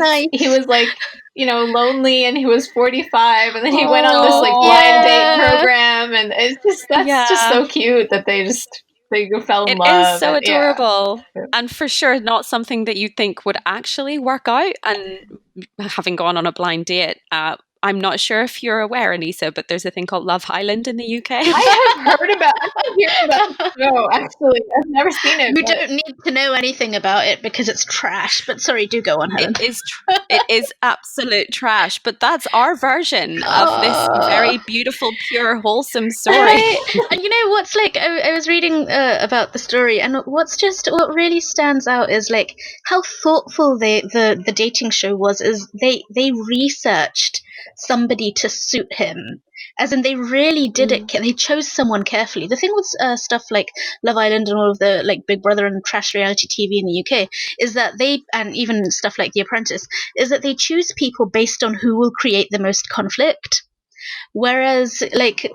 like, lonely, and he was 45, and then he went on this like blind date program, and it's just just so cute that they fell in love. It is so adorable, and for sure not something that you'd think would actually work out. And having gone on a blind date, I'm not sure if you're aware, Anissa, but there's a thing called Love Island in the UK. I have heard about the show, actually. I've never seen it. We don't need to know anything about it because it's trash, but sorry, do go on, Helen. It is absolute trash, but that's our version of this very beautiful, pure, wholesome story. And you know what's like, I was reading about the story, and what really stands out is like how thoughtful the dating show was. Is they researched somebody to suit him, as in they really did it. They chose someone carefully. The thing with stuff like Love Island and all of the like Big Brother and trash reality TV in the UK is that and even stuff like The Apprentice, is that they choose people based on who will create the most conflict. Whereas, like,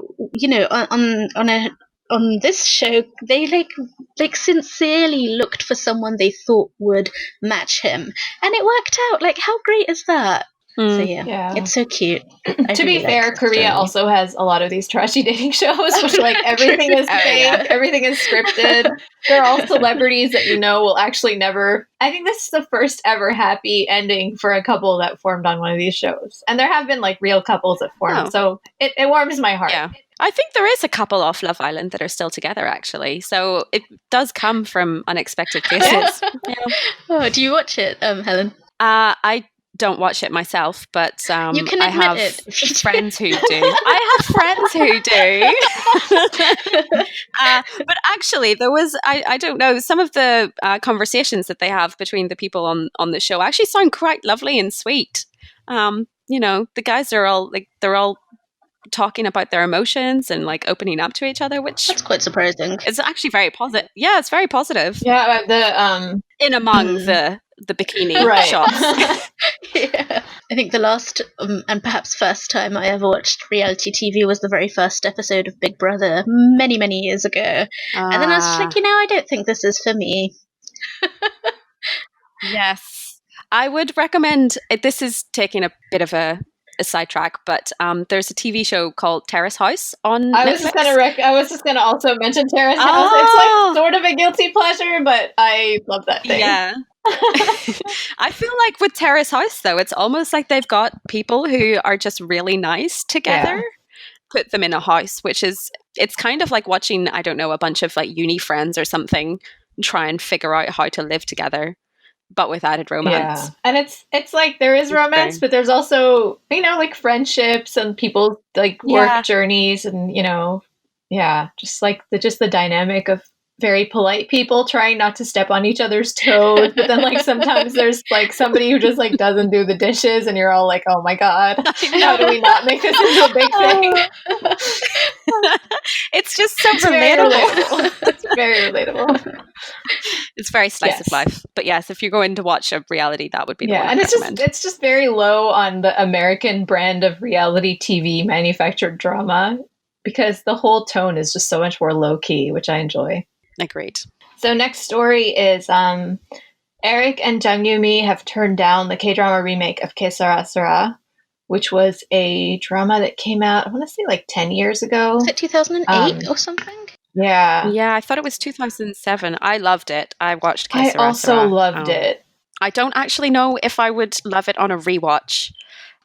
on this show, they like sincerely looked for someone they thought would match him, and it worked out. Like, how great is that? So yeah, it's so cute. To be fair, Korea also has a lot of these trashy dating shows, which like everything is fake, everything is scripted. They're all celebrities that will actually never. I think this is the first ever happy ending for a couple that formed on one of these shows, and there have been like real couples that formed, so it warms my heart. Yeah. I think there is a couple off Love Island that are still together, actually. So it does come from unexpected places. Oh, do you watch it, Helen? I don't watch it myself, but you can I have friends who do. I have friends who do. But actually, there was, I don't know, some of the conversations that they have between the people on the show actually sound quite lovely and sweet. The guys are all like, they're all talking about their emotions and like opening up to each other, which that's quite surprising. It's actually very positive. Yeah, it's very positive. Yeah, the in among the bikini shots. Yeah, I think the last and perhaps first time I ever watched reality TV was the very first episode of Big Brother many years ago, and then I was just like, I don't think this is for me. Yes, I would recommend. This is taking a bit of a sidetrack, but there's a TV show called Terrace House on Netflix. I was just gonna also mention Terrace House. It's like sort of a guilty pleasure, but I love that thing. Yeah. I feel like with Terrace House, though, it's almost like they've got people who are just really nice together, put them in a house, it's kind of like watching, I don't know, a bunch of like uni friends or something try and figure out how to live together, but with added romance. Yeah. And it's like there is romance, but there's also, like friendships and people's like work journeys and, just like the dynamic of very polite people trying not to step on each other's toes, but then like sometimes there's like somebody who just like doesn't do the dishes and you're all like, oh my god, how do we not make this into a big thing? It's just so relatable. It's very relatable. It's very slice of life. But yes, if you're going to watch a reality, that would be the one and I'd recommend. It's just very low on the American brand of reality TV manufactured drama, because the whole tone is just so much more low key, which I enjoy. Agreed. So next story is Eric and Jung Yoo-mi have turned down the K-drama remake of Sera Sera, which was a drama that came out, I want to say like 10 years ago. Was it 2008 or something? Yeah. Yeah, I thought it was 2007. I loved it. I watched Sera Sera. I also loved it. I don't actually know if I would love it on a rewatch,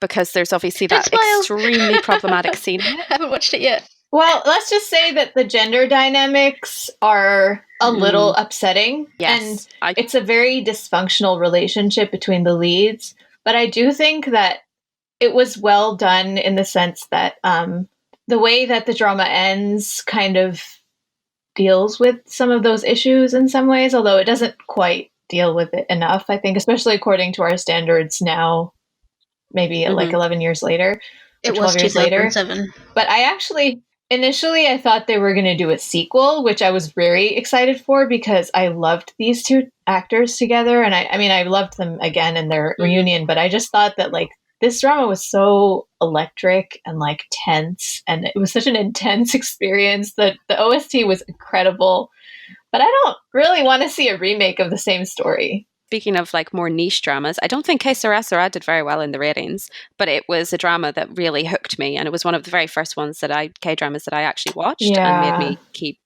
because there's obviously that extremely problematic scene. I haven't watched it yet. Well, let's just say that the gender dynamics are a little upsetting. Yes. And it's a very dysfunctional relationship between the leads. But I do think that it was well done in the sense that the way that the drama ends kind of deals with some of those issues in some ways, although it doesn't quite deal with it enough, I think, especially according to our standards now, maybe like 11 years later. It was 2007. But I actually... initially I thought they were going to do a sequel, which I was very excited for because I loved these two actors together. And I mean, I loved them again in their reunion, but I just thought that like this drama was so electric and like tense, and it was such an intense experience that the OST was incredible. But I don't really want to see a remake of the same story. Speaking of like more niche dramas, I don't think Sera Sera did very well in the ratings, but it was a drama that really hooked me, and it was one of the very first ones that K-dramas that I actually watched and made me keep.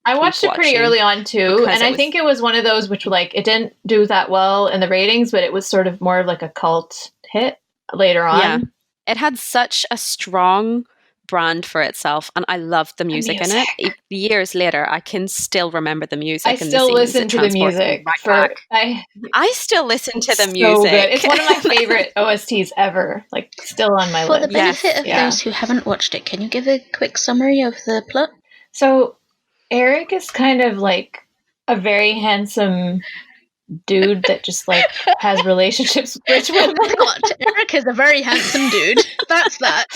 I watched it pretty early on too, and I think it was one of those which like it didn't do that well in the ratings, but it was sort of more of like a cult hit later on. Yeah, it had such a strong brand for itself, and I loved the music in it. Years later, I can still remember the music. I still listen to the music. I still listen to the music. So good. It's one of my favorite OSTs ever. Like, still on my list. For the benefit of those who haven't watched it, can you give a quick summary of the plot? So, Eric is kind of like a very handsome dude that just like has relationships with rich women. Eric is a very handsome dude. That's that.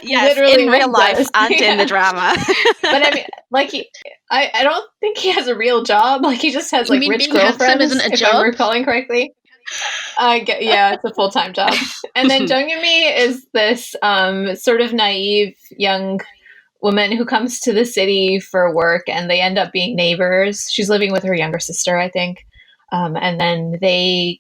Yes, literally in real life and in the drama. But I mean, like, I don't think he has a real job. Like, he just has like rich girlfriends. Isn't a job? If I'm recalling correctly. Yeah, it's a full-time job. And then Jung Yumi is this sort of naive young woman who comes to the city for work, and they end up being neighbors. She's living with her younger sister, I think. And then they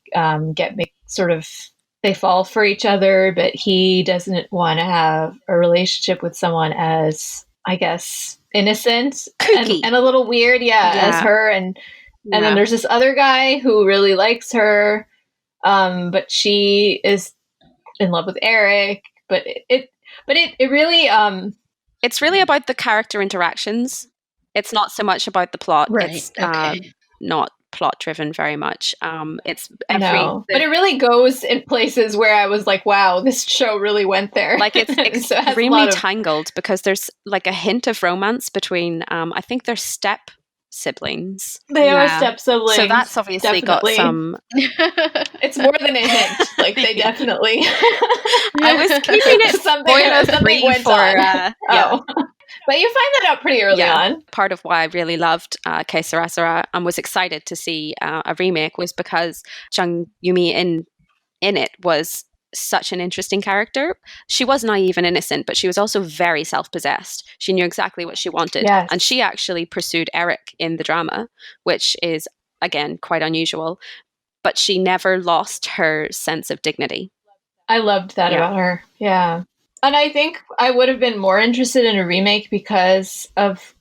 they fall for each other, but he doesn't want to have a relationship with someone as, I guess, innocent and a little weird, as her. And then there's this other guy who really likes her, but she is in love with Eric. But it really it's really about the character interactions. It's not so much about the plot. Right. It's not plot driven very much. It's but it really goes in places where I was like, wow, this show really went there. Like, it's extremely tangled because there's like a hint of romance between I think they're step siblings. They are step siblings. So that's obviously got some. It's more than a hint. Like, they definitely. I was keeping it spoiler-free for. But you find that out pretty early on. Part of why I really loved Sera Sera and was excited to see a remake was because Jung Yumi in it was such an interesting character. She was naive and innocent, but she was also very self-possessed. She knew exactly what she wanted. Yes. And she actually pursued Eric in the drama, which is, again, quite unusual. But she never lost her sense of dignity. I loved that about her. Yeah. And I think I would have been more interested in a remake because of,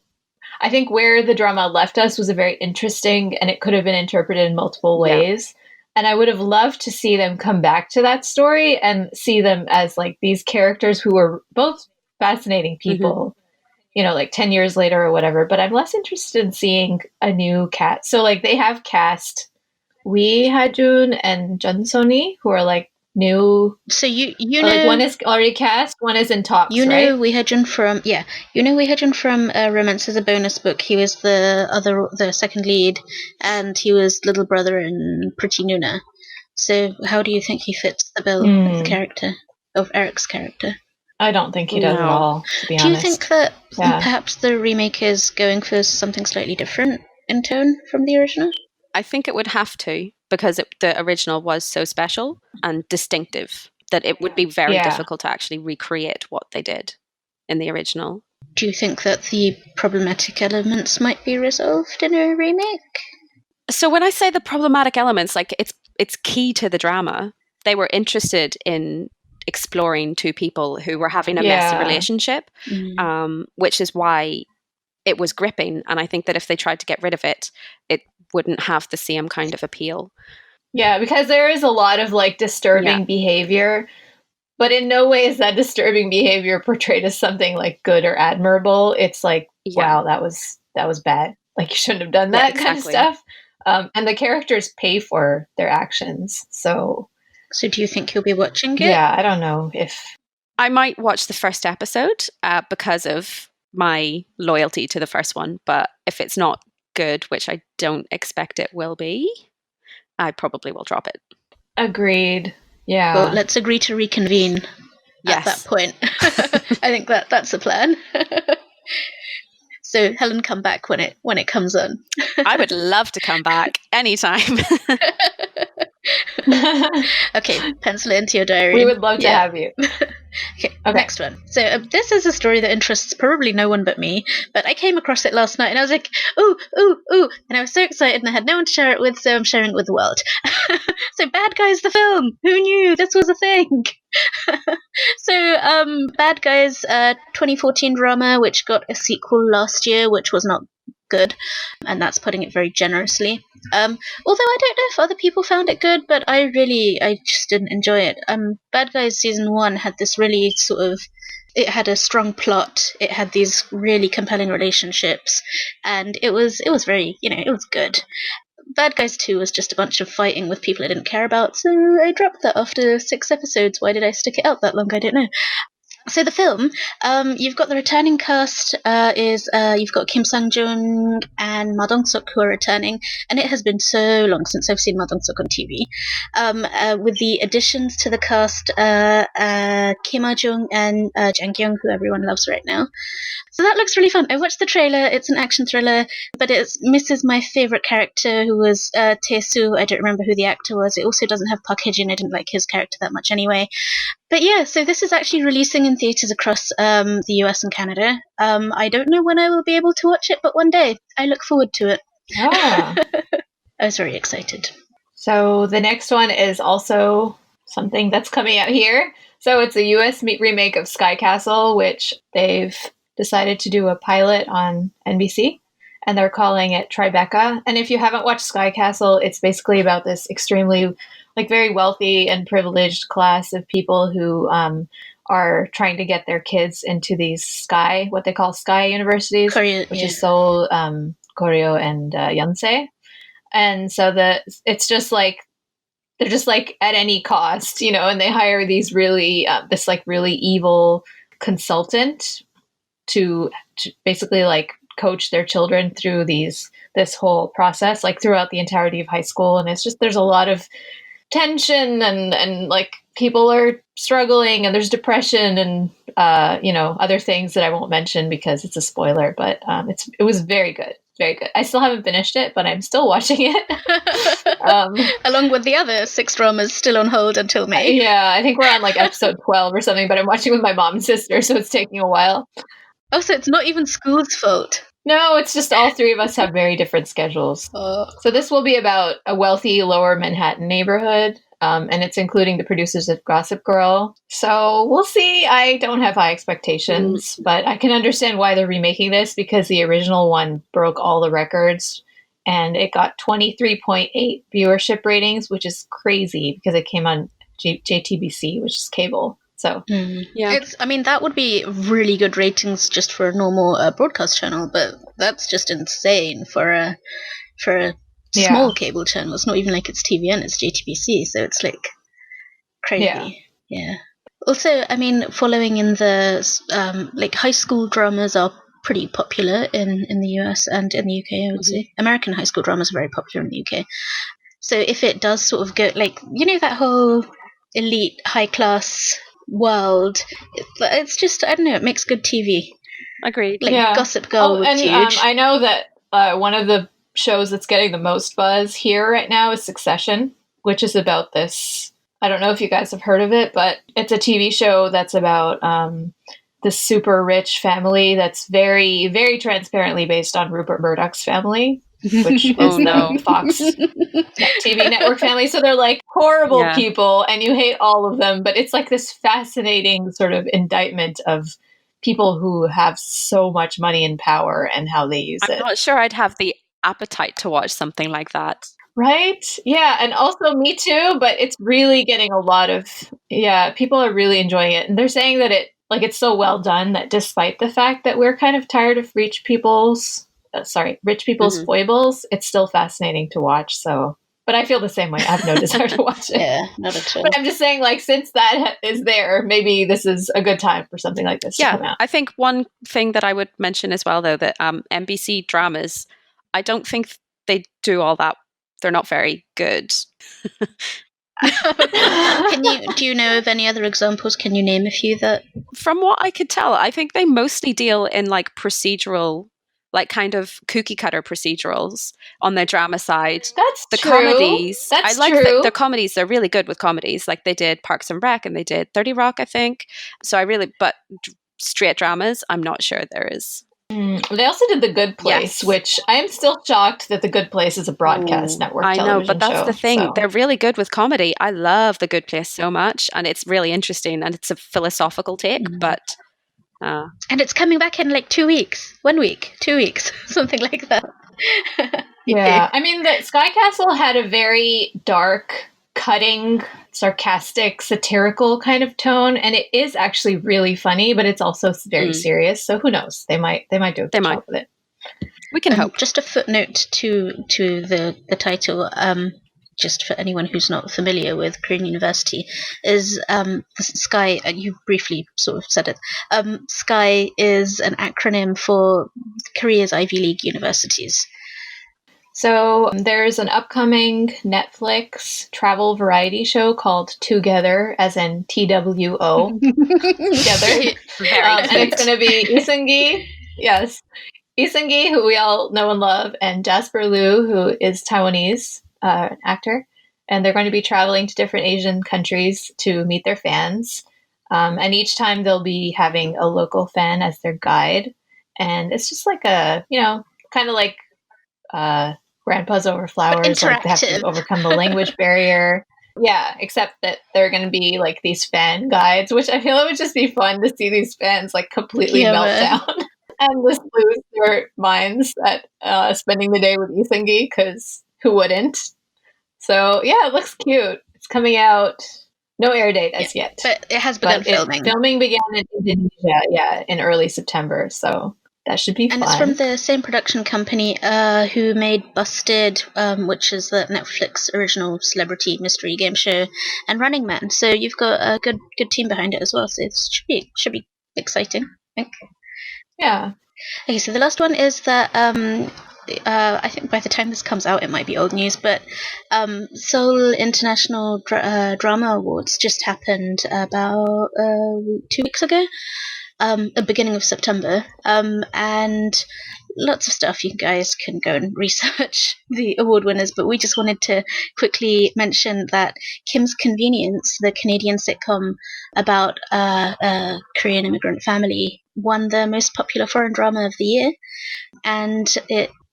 I think where the drama left us was a very interesting, and it could have been interpreted in multiple ways. And I would have loved to see them come back to that story and see them as like these characters who were both fascinating people, like 10 years later or whatever. But I'm less interested in seeing a new cast. So like they have cast Lee Ha-jun and Jun So-ni, who are like new. So you know, like one is already cast, one is in talks. You know, right? Wee Ha-jun from Romance as a Bonus Book. He was the second lead, and he was little brother in Pretty Nuna. So how do you think he fits the bill of the character of Eric's character? I don't think he does at all, to be honest. Do you think that perhaps the remake is going for something slightly different in tone from the original? I think it would have to, because the original was so special and distinctive that it would be very difficult to actually recreate what they did in the original. Do you think that the problematic elements might be resolved in a remake? So when I say the problematic elements, like it's key to the drama. They were interested in exploring two people who were having a messy relationship, which is why it was gripping. And I think that if they tried to get rid of it, it wouldn't have the same kind of appeal. Yeah, because there is a lot of like disturbing behavior, but in no way is that disturbing behavior portrayed as something like good or admirable. It's like, wow, that was bad. Like, you shouldn't have done that kind of stuff. And the characters pay for their actions. So do you think you'll be watching it? Yeah, I don't know if I might watch the first episode because of my loyalty to the first one. But if it's not good, which I don't expect it will be, I probably will drop it. Agreed. Yeah. Well, let's agree to reconvene at that Yes. point. I think that's the plan. So Helen, come back when it comes on. I would love to come back anytime. Okay, pencil it into your diary. We would love to Yeah. have you. Okay, next one. So this is a story that interests probably no one but me, but I came across it last night and I was like, ooh, ooh, ooh, and I was so excited and I had no one to share it with, so I'm sharing it with the world. So Bad Guys the film. Who knew this was a thing? So Bad Guys 2014 drama, which got a sequel last year, which was not good, and that's putting it very generously. Although I don't know if other people found it good, but I just didn't enjoy it. Bad Guys season 1 had this really it had a strong plot, it had these really compelling relationships, and it was very, it was good. Bad Guys 2 was just a bunch of fighting with people I didn't care about, so I dropped that after 6 episodes. Why did I stick it out that long? I don't know. So the film, you've got the returning cast. You've got Kim Sang-jung and Ma Dong-seok who are returning, and it has been so long since I've seen Ma Dong-seok on TV. With the additions to the cast, Kim Ah-jung and Jang Kyung, who everyone loves right now. So that looks really fun. I watched the trailer. It's an action thriller, but it misses my favorite character, who was Tae-soo. I don't remember who the actor was. It also doesn't have Park Hae-jin. I didn't like his character that much anyway. But yeah, so this is actually releasing in theatres across the US and Canada. I don't know when I will be able to watch it, but one day. I look forward to it. Ah. I was very excited. So the next one is also something that's coming out here. So it's a US remake of Sky Castle, which they've decided to do a pilot on NBC, and they're calling it Tribeca. And if you haven't watched Sky Castle, it's basically about this extremely, very wealthy and privileged class of people who are trying to get their kids into these what they call sky universities, which is Seoul, Koryo, and Yonsei. And so it's just they're just at any cost, and they hire these really really evil consultant to basically coach their children through this whole process, throughout the entirety of high school. And it's just, there's a lot of tension and people are struggling, and there's depression and other things that I won't mention because it's a spoiler, but it was very good. Very good. I still haven't finished it, but I'm still watching it. Along with the other 6 dramas still on hold until May. Yeah, I think we're on episode 12 or something, but I'm watching with my mom and sister, so it's taking a while. Oh, so it's not even school's fault. No, it's just all 3 of us have very different schedules. So this will be about a wealthy lower Manhattan neighborhood, and it's including the producers of Gossip Girl. So we'll see. I don't have high expectations, but I can understand why they're remaking this, because the original one broke all the records, and it got 23.8 viewership ratings, which is crazy because it came on JTBC, which is cable. So yeah, that would be really good ratings just for a normal broadcast channel, but that's just insane for a small cable channel. It's not even like it's TVN, it's JTBC, so it's crazy. Yeah. Also, following in the high school dramas are pretty popular in the US and in the UK, I would say. American high school dramas are very popular in the UK. So if it does sort of go that whole elite high class world, it's just, I don't know, it makes good TV. Agreed. Gossip Girl was huge. I know that one of the shows that's getting the most buzz here right now is Succession, which is about this. I don't know if you guys have heard of it, but it's a TV show that's about this super rich family that's very, very transparently based on Rupert Murdoch's family, which is the Fox TV network family. So they're horrible people, and you hate all of them. But it's this fascinating sort of indictment of people who have so much money and power and how they use it. I'm not sure I'd have the appetite to watch something like that. Right? Yeah, and also me too, but it's really getting a lot of, people are really enjoying it. And they're saying that it's so well done that despite the fact that we're kind of tired of rich people's foibles, it's still fascinating to watch. So, but I feel the same way. I have no desire to watch it. Yeah, not at all. But I'm just saying, since that is there, maybe this is a good time for something like this to come out. I think one thing that I would mention as well, though, that NBC dramas, I don't think they do all that. They're not very good. Do you know of any other examples? Can you name a few that? From what I could tell, I think they mostly deal in like procedural, like kind of cookie cutter procedurals on their drama side. That's The true. comedies, I That's like true. the comedies. They're really good with comedies. Like they did Parks and Rec and they did 30 Rock, I think. So but straight dramas, I'm not sure there is. They also did The Good Place, Yes. which I am still shocked that The Good Place is a broadcast network I television know, but that's show, the thing. so. They're really good with comedy. I love The Good Place so much, and it's really interesting, and it's a philosophical take, but... And it's coming back in like 2 weeks. 1 week, 2 weeks, something like that. Yeah, I mean, the Sky Castle had a very dark, cutting, sarcastic, satirical kind of tone, and it is actually really funny, but it's also very serious. So who knows? They might do a good job with it. We can hope. Just a footnote to the title. Just for anyone who's not familiar with Korean University, is SKY. You briefly sort of said it. SKY is an acronym for Korea's Ivy League universities. So there's an upcoming Netflix travel variety show called Twogether, as in TWO, together. And it's going to be Lee Seung-gi, yes, Lee Seung-gi, who we all know and love, and Jasper Liu, who is Taiwanese actor. And they're going to be traveling to different Asian countries to meet their fans. And each time they'll be having a local fan as their guide. And it's just like a, kind of like Grandpa's Over Flowers, like they have to overcome the language barrier. Yeah, except that they're going to be like these fan guides, which I feel it would just be fun to see these fans like completely melt down and just lose their minds at spending the day with Lee Seung-gi, because who wouldn't? So yeah, it looks cute. It's coming out. No air date as yet, but it has begun filming. Filming began in Indonesia, in early September. So that should be fun. And it's from the same production company who made Busted, which is the Netflix original celebrity mystery game show, and Running Man. So you've got a good team behind it as well. So it should be exciting, I think. Yeah. Okay, so the last one is that I think by the time this comes out, it might be old news, but Seoul International Drama Awards just happened about 2 weeks ago. The beginning of September, and lots of stuff. You guys can go and research the award winners, but we just wanted to quickly mention that Kim's Convenience, the Canadian sitcom about a Korean immigrant family, won the most popular foreign drama of the year, and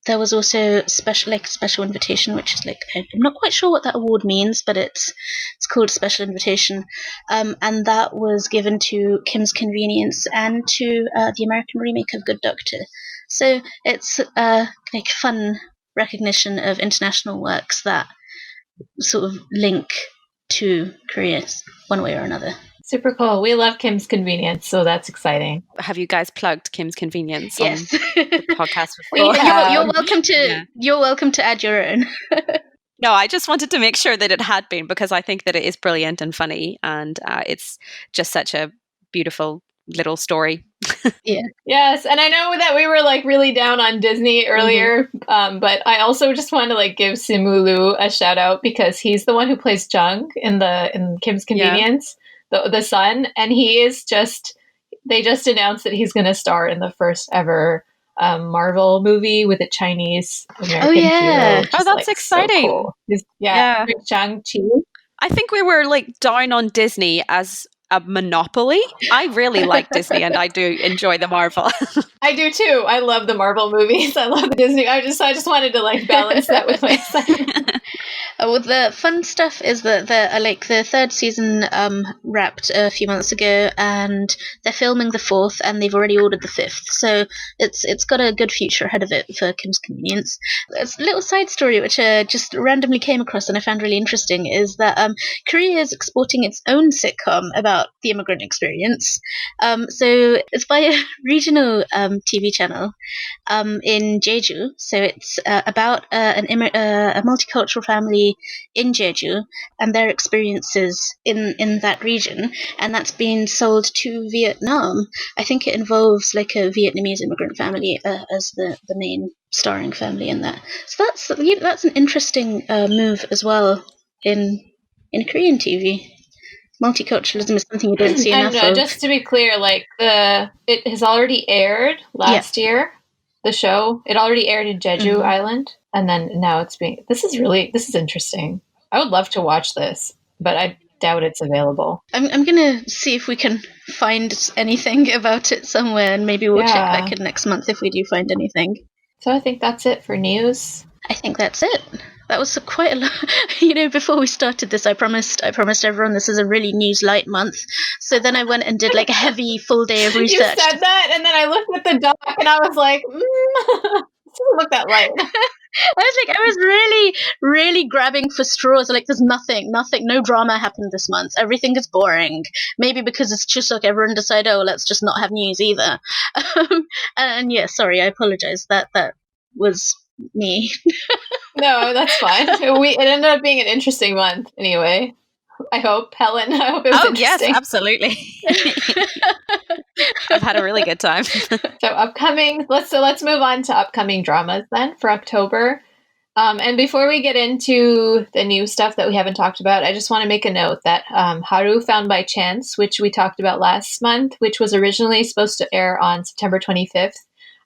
there was also special invitation, which is like, I'm not quite sure what that award means, but it's called special invitation, and that was given to Kim's Convenience and to the American remake of Good Doctor. So it's like fun recognition of international works that sort of link to Korea one way or another. Super cool. We love Kim's Convenience, so that's exciting. Have you guys plugged Kim's Convenience on the podcast before? You're welcome to add your own. No, I just wanted to make sure that it had been, because I think that it is brilliant and funny, and it's just such a beautiful little story. Yeah. Yes, and I know that we were like really down on Disney earlier, but I also just want to like give Simu Liu a shout out, because he's the one who plays Jung in Kim's Convenience. Yeah. The son, and they just announced that he's going to star in the first ever Marvel movie with a Chinese American hero. Oh, like, that's exciting. So cool. Yeah. Shang-Chi. I think we were like down on Disney as a monopoly. I really like Disney, and I do enjoy the Marvel. I do too. I love the Marvel movies. I love the Disney. I just wanted to like balance that with my son. Well, the fun stuff is that the third season wrapped a few months ago, and they're filming the fourth, and they've already ordered the fifth. So it's got a good future ahead of it for Kim's Convenience. It's a little side story which I just randomly came across and I found really interesting, is that Korea is exporting its own sitcom about the immigrant experience. So it's by a regional TV channel in Jeju. So it's about a multicultural family in Jeju and their experiences in that region, and that's been sold to Vietnam. I think it involves like a Vietnamese immigrant family as the main starring family in that. So that's an interesting move as well in in Korean TV. Multiculturalism is something you don't see enough of. Just to be clear, like it has already aired last year. The show, it already aired in Jeju Island, and then now it's being. This is interesting. I would love to watch this, but I doubt it's available. I'm gonna see if we can find anything about it somewhere, and maybe we'll check back in next month if we do find anything. So I think that's it for news. I think that's it. That was quite a lot. Before we started this, I promised everyone this is a really news light month. So then I went and did like a heavy full day of research. You said that, and then I looked at the doc, and I was like, it doesn't look that light. I was really, really grabbing for straws. Like, there's nothing, no drama happened this month. Everything is boring. Maybe because it's just like everyone decided, oh, let's just not have news either. And yeah, sorry, I apologize. That was me. No, that's fine. It ended up being an interesting month anyway. I hope, Helen. I hope it was interesting. Yes, absolutely. I've had a really good time. So let's move on to upcoming dramas then for October. And before we get into the new stuff that we haven't talked about, I just want to make a note that Haru Found by Chance, which we talked about last month, which was originally supposed to air on September 25th,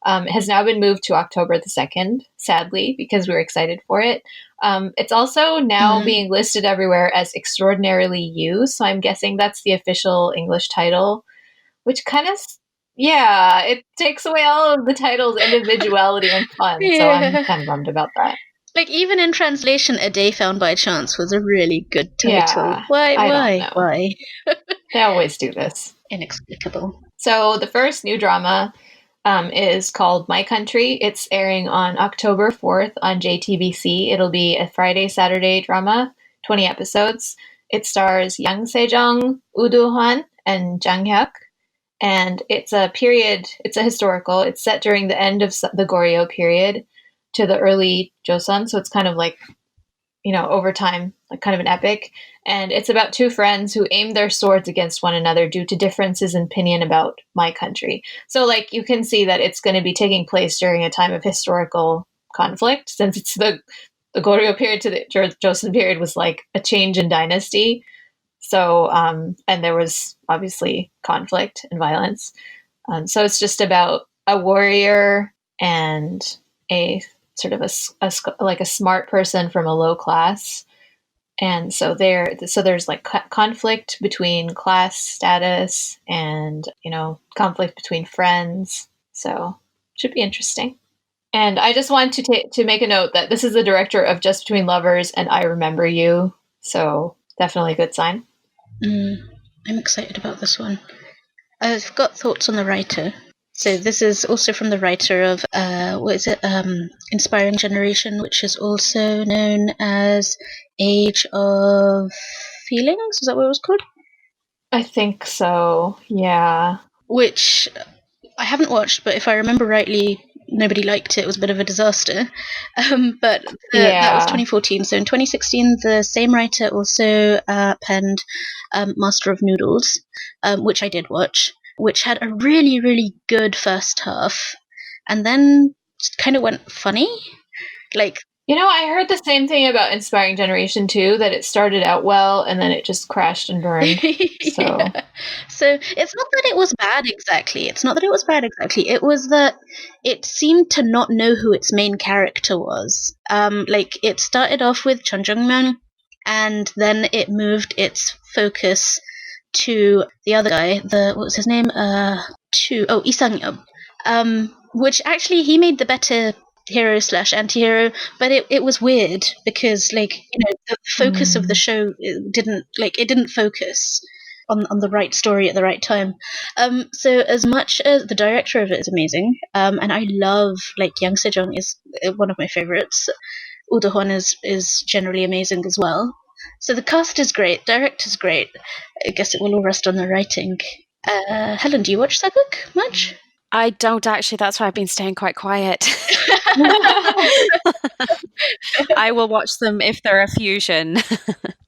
has now been moved to October the 2nd, sadly, because we were excited for it. It's also now being listed everywhere as Extraordinarily You, so I'm guessing that's the official English title, which kind of, it takes away all of the title's individuality and fun, so I'm kind of bummed about that. Like, even in translation, A Day Found by Chance was a really good title. Yeah, Why? They always do this. Inexplicable. So the first new drama is called My Country. It's airing on October 4th on JTBC. It'll be a Friday-Saturday drama, 20 episodes. It stars Yang Se-jung, Woo Do-hwan, and Jang Hyuk. And it's a historical. It's set during the end of the Goryeo period to the early Joseon. So it's kind of like, over time, like kind of an epic. And it's about two friends who aim their swords against one another due to differences in opinion about my country. So, like, you can see that it's going to be taking place during a time of historical conflict, since it's the Goryeo period to the Joseon period was like a change in dynasty. So, and there was obviously conflict and violence. So it's just about a warrior and a sort of a smart person from a low class. And so there's like conflict between class status and, conflict between friends. So it should be interesting. And I just want to make a note that this is the director of Just Between Lovers and I Remember You. So definitely a good sign. I'm excited about this one. I've got thoughts on the writer. So this is also from the writer of, Inspiring Generation, which is also known as Age of Feelings? Is that what it was called? I think so, yeah. Which I haven't watched, but if I remember rightly, nobody liked it. It was a bit of a disaster. That was 2014. So in 2016, the same writer also penned Master of Noodles, which I did watch, which had a really, really good first half, and then just kind of went funny. Like, I heard the same thing about Inspiring Generation too, that it started out well and then it just crashed and burned. So, So it's not that it was bad exactly. It was that it seemed to not know who its main character was. Like, it started off with Chun Jung-myung, and then it moved its focus to the other guy, what was his name? Lee Seung-gi. Which actually he made the better hero / anti-hero, but it was weird because, like, the focus of the show didn't focus on the right story at the right time. So as much as the director of it is amazing, and I love, like, Yang Se-jung is one of my favorites. Woo Do-hwan is generally amazing as well. So the cast is great, director's great. I guess it will all rest on the writing. Helen, do you watch Saguk much? I don't actually. That's why I've been staying quite quiet. I will watch them if they're a fusion.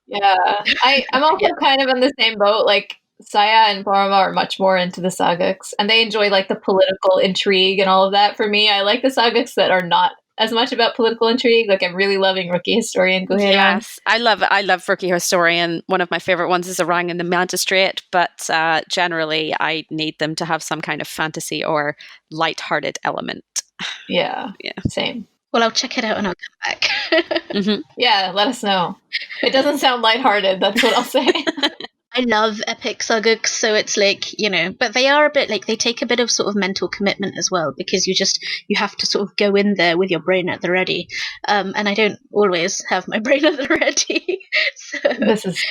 Yeah, I'm also kind of in the same boat. Like, Saya and Paroma are much more into the saguks, and they enjoy, like, the political intrigue and all of that. For me, I like the saguks that are not as much about political intrigue. Like, I'm really loving Rookie Historian Goo Hae-ryung. Yes, I love it. I love Rookie Historian. One of my favorite ones is Orang in the Magistrate, but generally I need them to have some kind of fantasy or light-hearted element. Yeah, Yeah. same. Well, I'll check it out and I'll come back. Yeah, let us know. It doesn't sound lighthearted, that's what I'll say. I love epic sagas, so it's like, you know, but they are a bit like, they take a bit of sort of mental commitment as well, because you have to sort of go in there with your brain at the ready. And I don't always have my brain at the ready. So This is,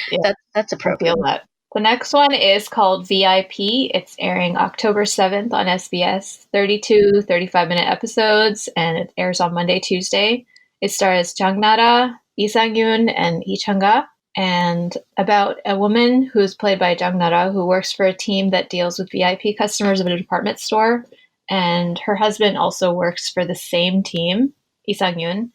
that's a I problem. feel that. The next one is called VIP. It's airing October 7th on SBS, 32 35-minute episodes, and it airs on Monday, Tuesday. It stars Jang Nara, Lee Sang-yoon, and Lee Chung-ga, and about a woman who's played by Jang Nara, who works for a team that deals with VIP customers of a department store, and her husband also works for the same team, Lee Sang-yoon,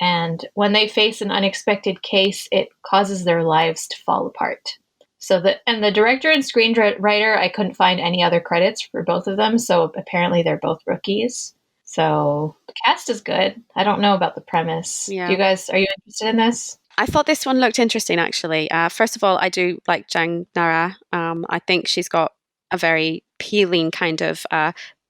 and when they face an unexpected case, it causes their lives to fall apart. So the director and screenwriter, I couldn't find any other credits for both of them, so apparently they're both rookies. So the cast is good. I don't know about the premise. Yeah. Are you interested in this? I thought this one looked interesting, actually. First of all, I do like Jang Nara. I think she's got a very appealing kind of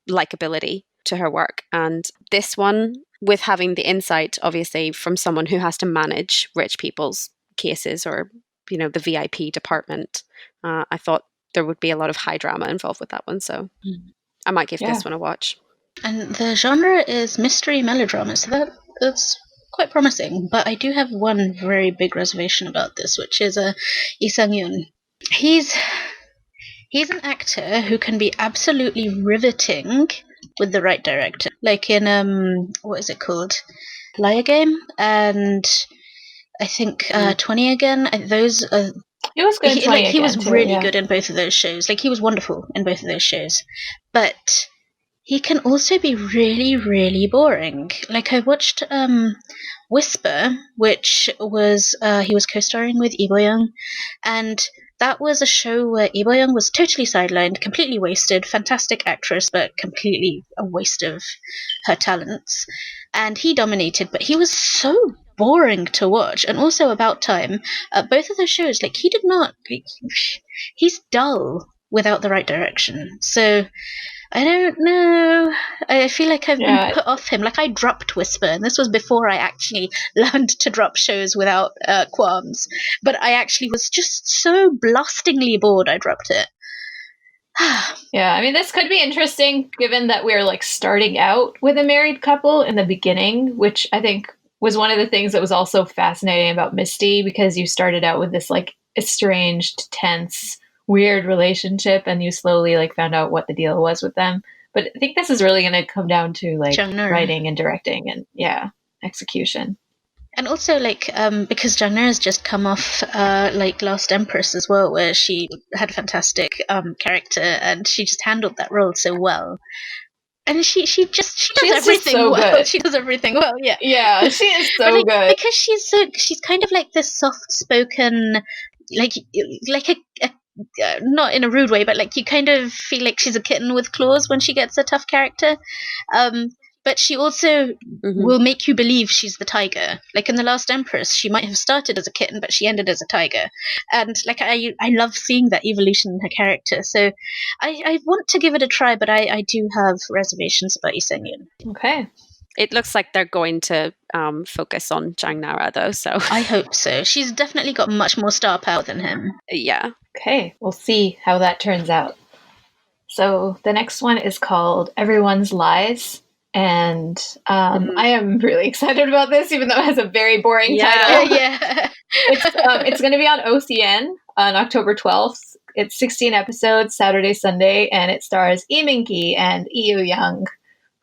likability to her work. And this one, with having the insight, obviously, from someone who has to manage rich people's cases or, you know, the VIP department, I thought there would be a lot of high drama involved with that one. So I might give this one a watch. And the genre is mystery melodrama, so that's quite promising. But I do have one very big reservation about this, which is Lee Sang-yoon. He's an actor who can be absolutely riveting with the right director. Like in what is it called? Liar Game, and I think 20 Again. Those He was good. he was really good in both of those shows. Like, he was wonderful in both of those shows. But he can also be really, really boring. Like, I watched Whisper, which was he was co-starring with Lee Bo-young, and that was a show where Lee Bo-young was totally sidelined, completely wasted, fantastic actress, but completely a waste of her talents. And he dominated, but he was so boring to watch, and also about time. Both of those shows, like, he did not. Like, he's dull without the right direction. So I don't know. I feel like I've been put off him. Like, I dropped Whisper, and this was before I actually learned to drop shows without qualms. But I actually was just so blastingly bored, I dropped it. Yeah, I mean, this could be interesting given that we're like starting out with a married couple in the beginning, which I think was one of the things that was also fascinating about Misty, because you started out with this like estranged, tense, weird relationship, and you slowly like found out what the deal was with them. But I think this is really going to come down to like writing and directing and execution. And also, like, because Jang has just come off, like, Last Empress as well, where she had a fantastic character, and she just handled that role so well. And she does everything so well. Good. She does everything well, yeah. Yeah, she is so good. Because she's kind of like this soft-spoken, like a not in a rude way, but like you kind of feel like she's a kitten with claws when she gets a tough character. But she also will make you believe she's the tiger. Like in The Last Empress, she might have started as a kitten, but she ended as a tiger. And like I love seeing that evolution in her character. So I want to give it a try, but I do have reservations about Lee Seung-gi. Okay. It looks like they're going to focus on Jang Nara, though. So I hope so. She's definitely got much more star power than him. Yeah. Okay, we'll see how that turns out. So the next one is called Everyone's Lies. And I am really excited about this, even though it has a very boring title. Yeah. It's going to be on OCN on October 12th. It's 16 episodes, Saturday, Sunday, and it stars Lee Min-ki and Lee Yoo-young,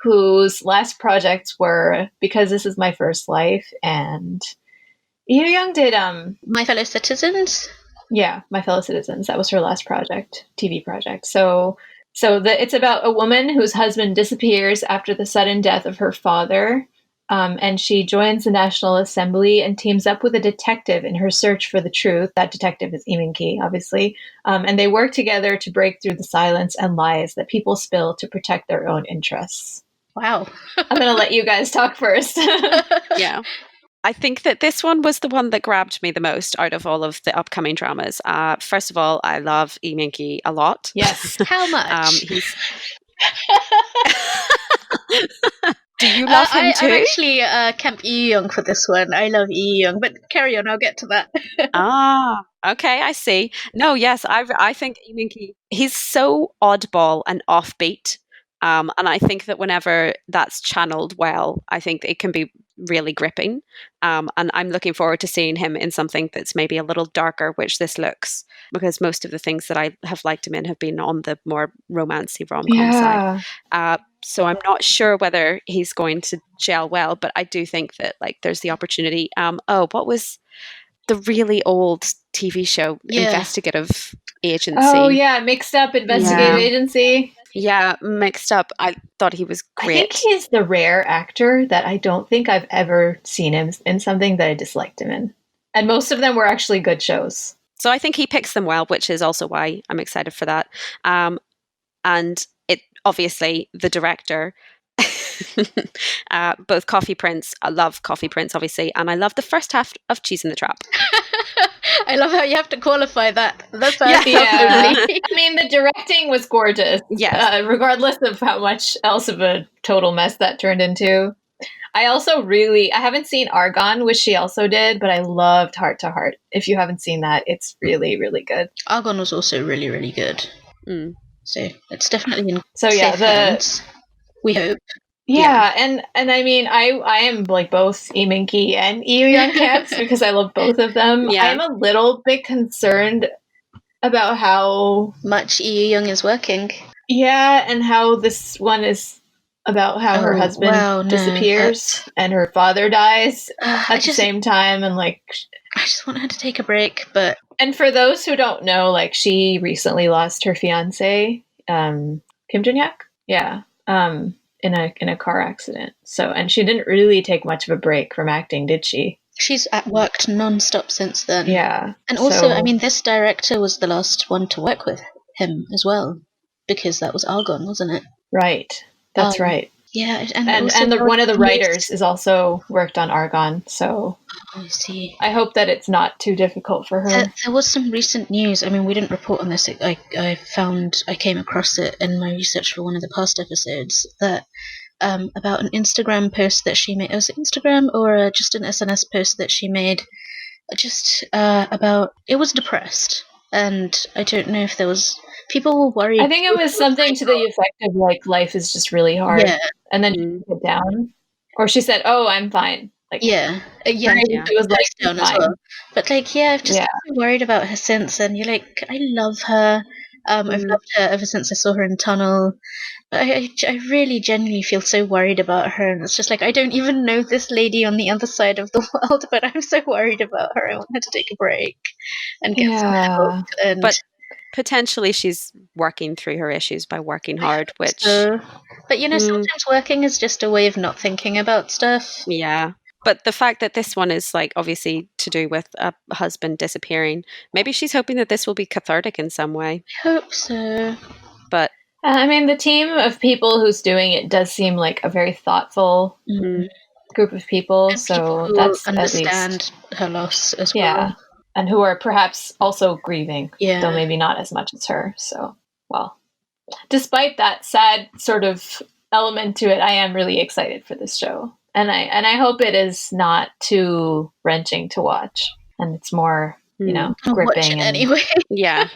whose last projects were Because This Is My First Life, and Lee Yoo-young did My Fellow Citizens. Yeah, My Fellow Citizens. That was her last TV project. So it's about a woman whose husband disappears after the sudden death of her father, and she joins the National Assembly and teams up with a detective in her search for the truth. That detective is Lee Min-ki, obviously, and they work together to break through the silence and lies that people spill to protect their own interests. Wow. I'm going to let you guys talk first. Yeah. I think that this one was the one that grabbed me the most out of all of the upcoming dramas. First of all, I love Lee Seung-gi a lot. Yes. How much? Do you love him too? I'm actually Camp Young for this one. I love Young, but carry on. I'll get to that. Okay, I see. No, yes, I think Lee Seung-gi, he's so oddball and offbeat. And I think that whenever that's channeled well, I think it can be really gripping. And I'm looking forward to seeing him in something that's maybe a little darker, which this looks, because most of the things that I have liked him in have been on the more romancy rom-com side. So I'm not sure whether he's going to gel well, but I do think that like there's the opportunity. What was the really old TV show, Investigative Agency? Oh yeah, Mixed Up Investigative Agency. Yeah, Mixed Up. I thought he was great. I think he's the rare actor that I don't think I've ever seen him in something that I disliked him in. And most of them were actually good shows. So I think he picks them well, which is also why I'm excited for that. And it obviously, the director, both Coffee Prince, I love Coffee Prince, obviously, and I love the first half of Cheese in the Trap. I love how you have to qualify that. That's yeah. I mean, the directing was gorgeous. Yes. Regardless of how much else of a total mess that turned into. I haven't seen Argon, which she also did, but I loved Heart to Heart. If you haven't seen that, it's really, really good. Argon was also really, really good. So it's definitely in safe hands, we hope. Yeah, and I mean, I am like both Lee Seung-gi and Lee Young camps because I love both of them. Yeah. I'm a little bit concerned about how much Lee Young is working. Yeah, and how this one is about how her husband disappears and her father dies at the same time, and like I just want her to take a break. But and for those who don't know, like she recently lost her fiance, Kim Jun-yak. Yeah. In a car accident. So, and she didn't really take much of a break from acting, did she? She's worked non-stop since then. Yeah. And also, I mean, this director was the last one to work with him as well, because that was Argon, wasn't it? Right. That's right. Yeah, and one of the writers is also worked on Argon, so I see. I hope that it's not too difficult for her. There was some recent news. I mean, we didn't report on this. I came across it in my research for one of the past episodes that about an Instagram post that she made. Was it Instagram or just an SNS post that she made? Just about it was depressed, and I don't know if there was. People were worried. I think it was something to the effect of like life is just really hard, and then she took it down, or she said, "Oh, I'm fine." Like it was like down as well. But like, I've just been worried about her since, and you're like, I love her. I've loved her ever since I saw her in Tunnel. But I really genuinely feel so worried about her, and it's just like I don't even know this lady on the other side of the world, but I'm so worried about her. I want her to take a break and get some help. But potentially she's working through her issues by working hard, which... But, sometimes working is just a way of not thinking about stuff. Yeah. But the fact that this one is, like, obviously to do with a husband disappearing, maybe she's hoping that this will be cathartic in some way. I hope so. But... I mean, the team of people who's doing it does seem like a very thoughtful group of people, and so people that's understand at least her loss as well. Yeah. And who are perhaps also grieving, though maybe not as much as her. So, well, despite that sad sort of element to it, I am really excited for this show, and I hope it is not too wrenching to watch, and it's more, gripping. Watch it anyway. Yeah.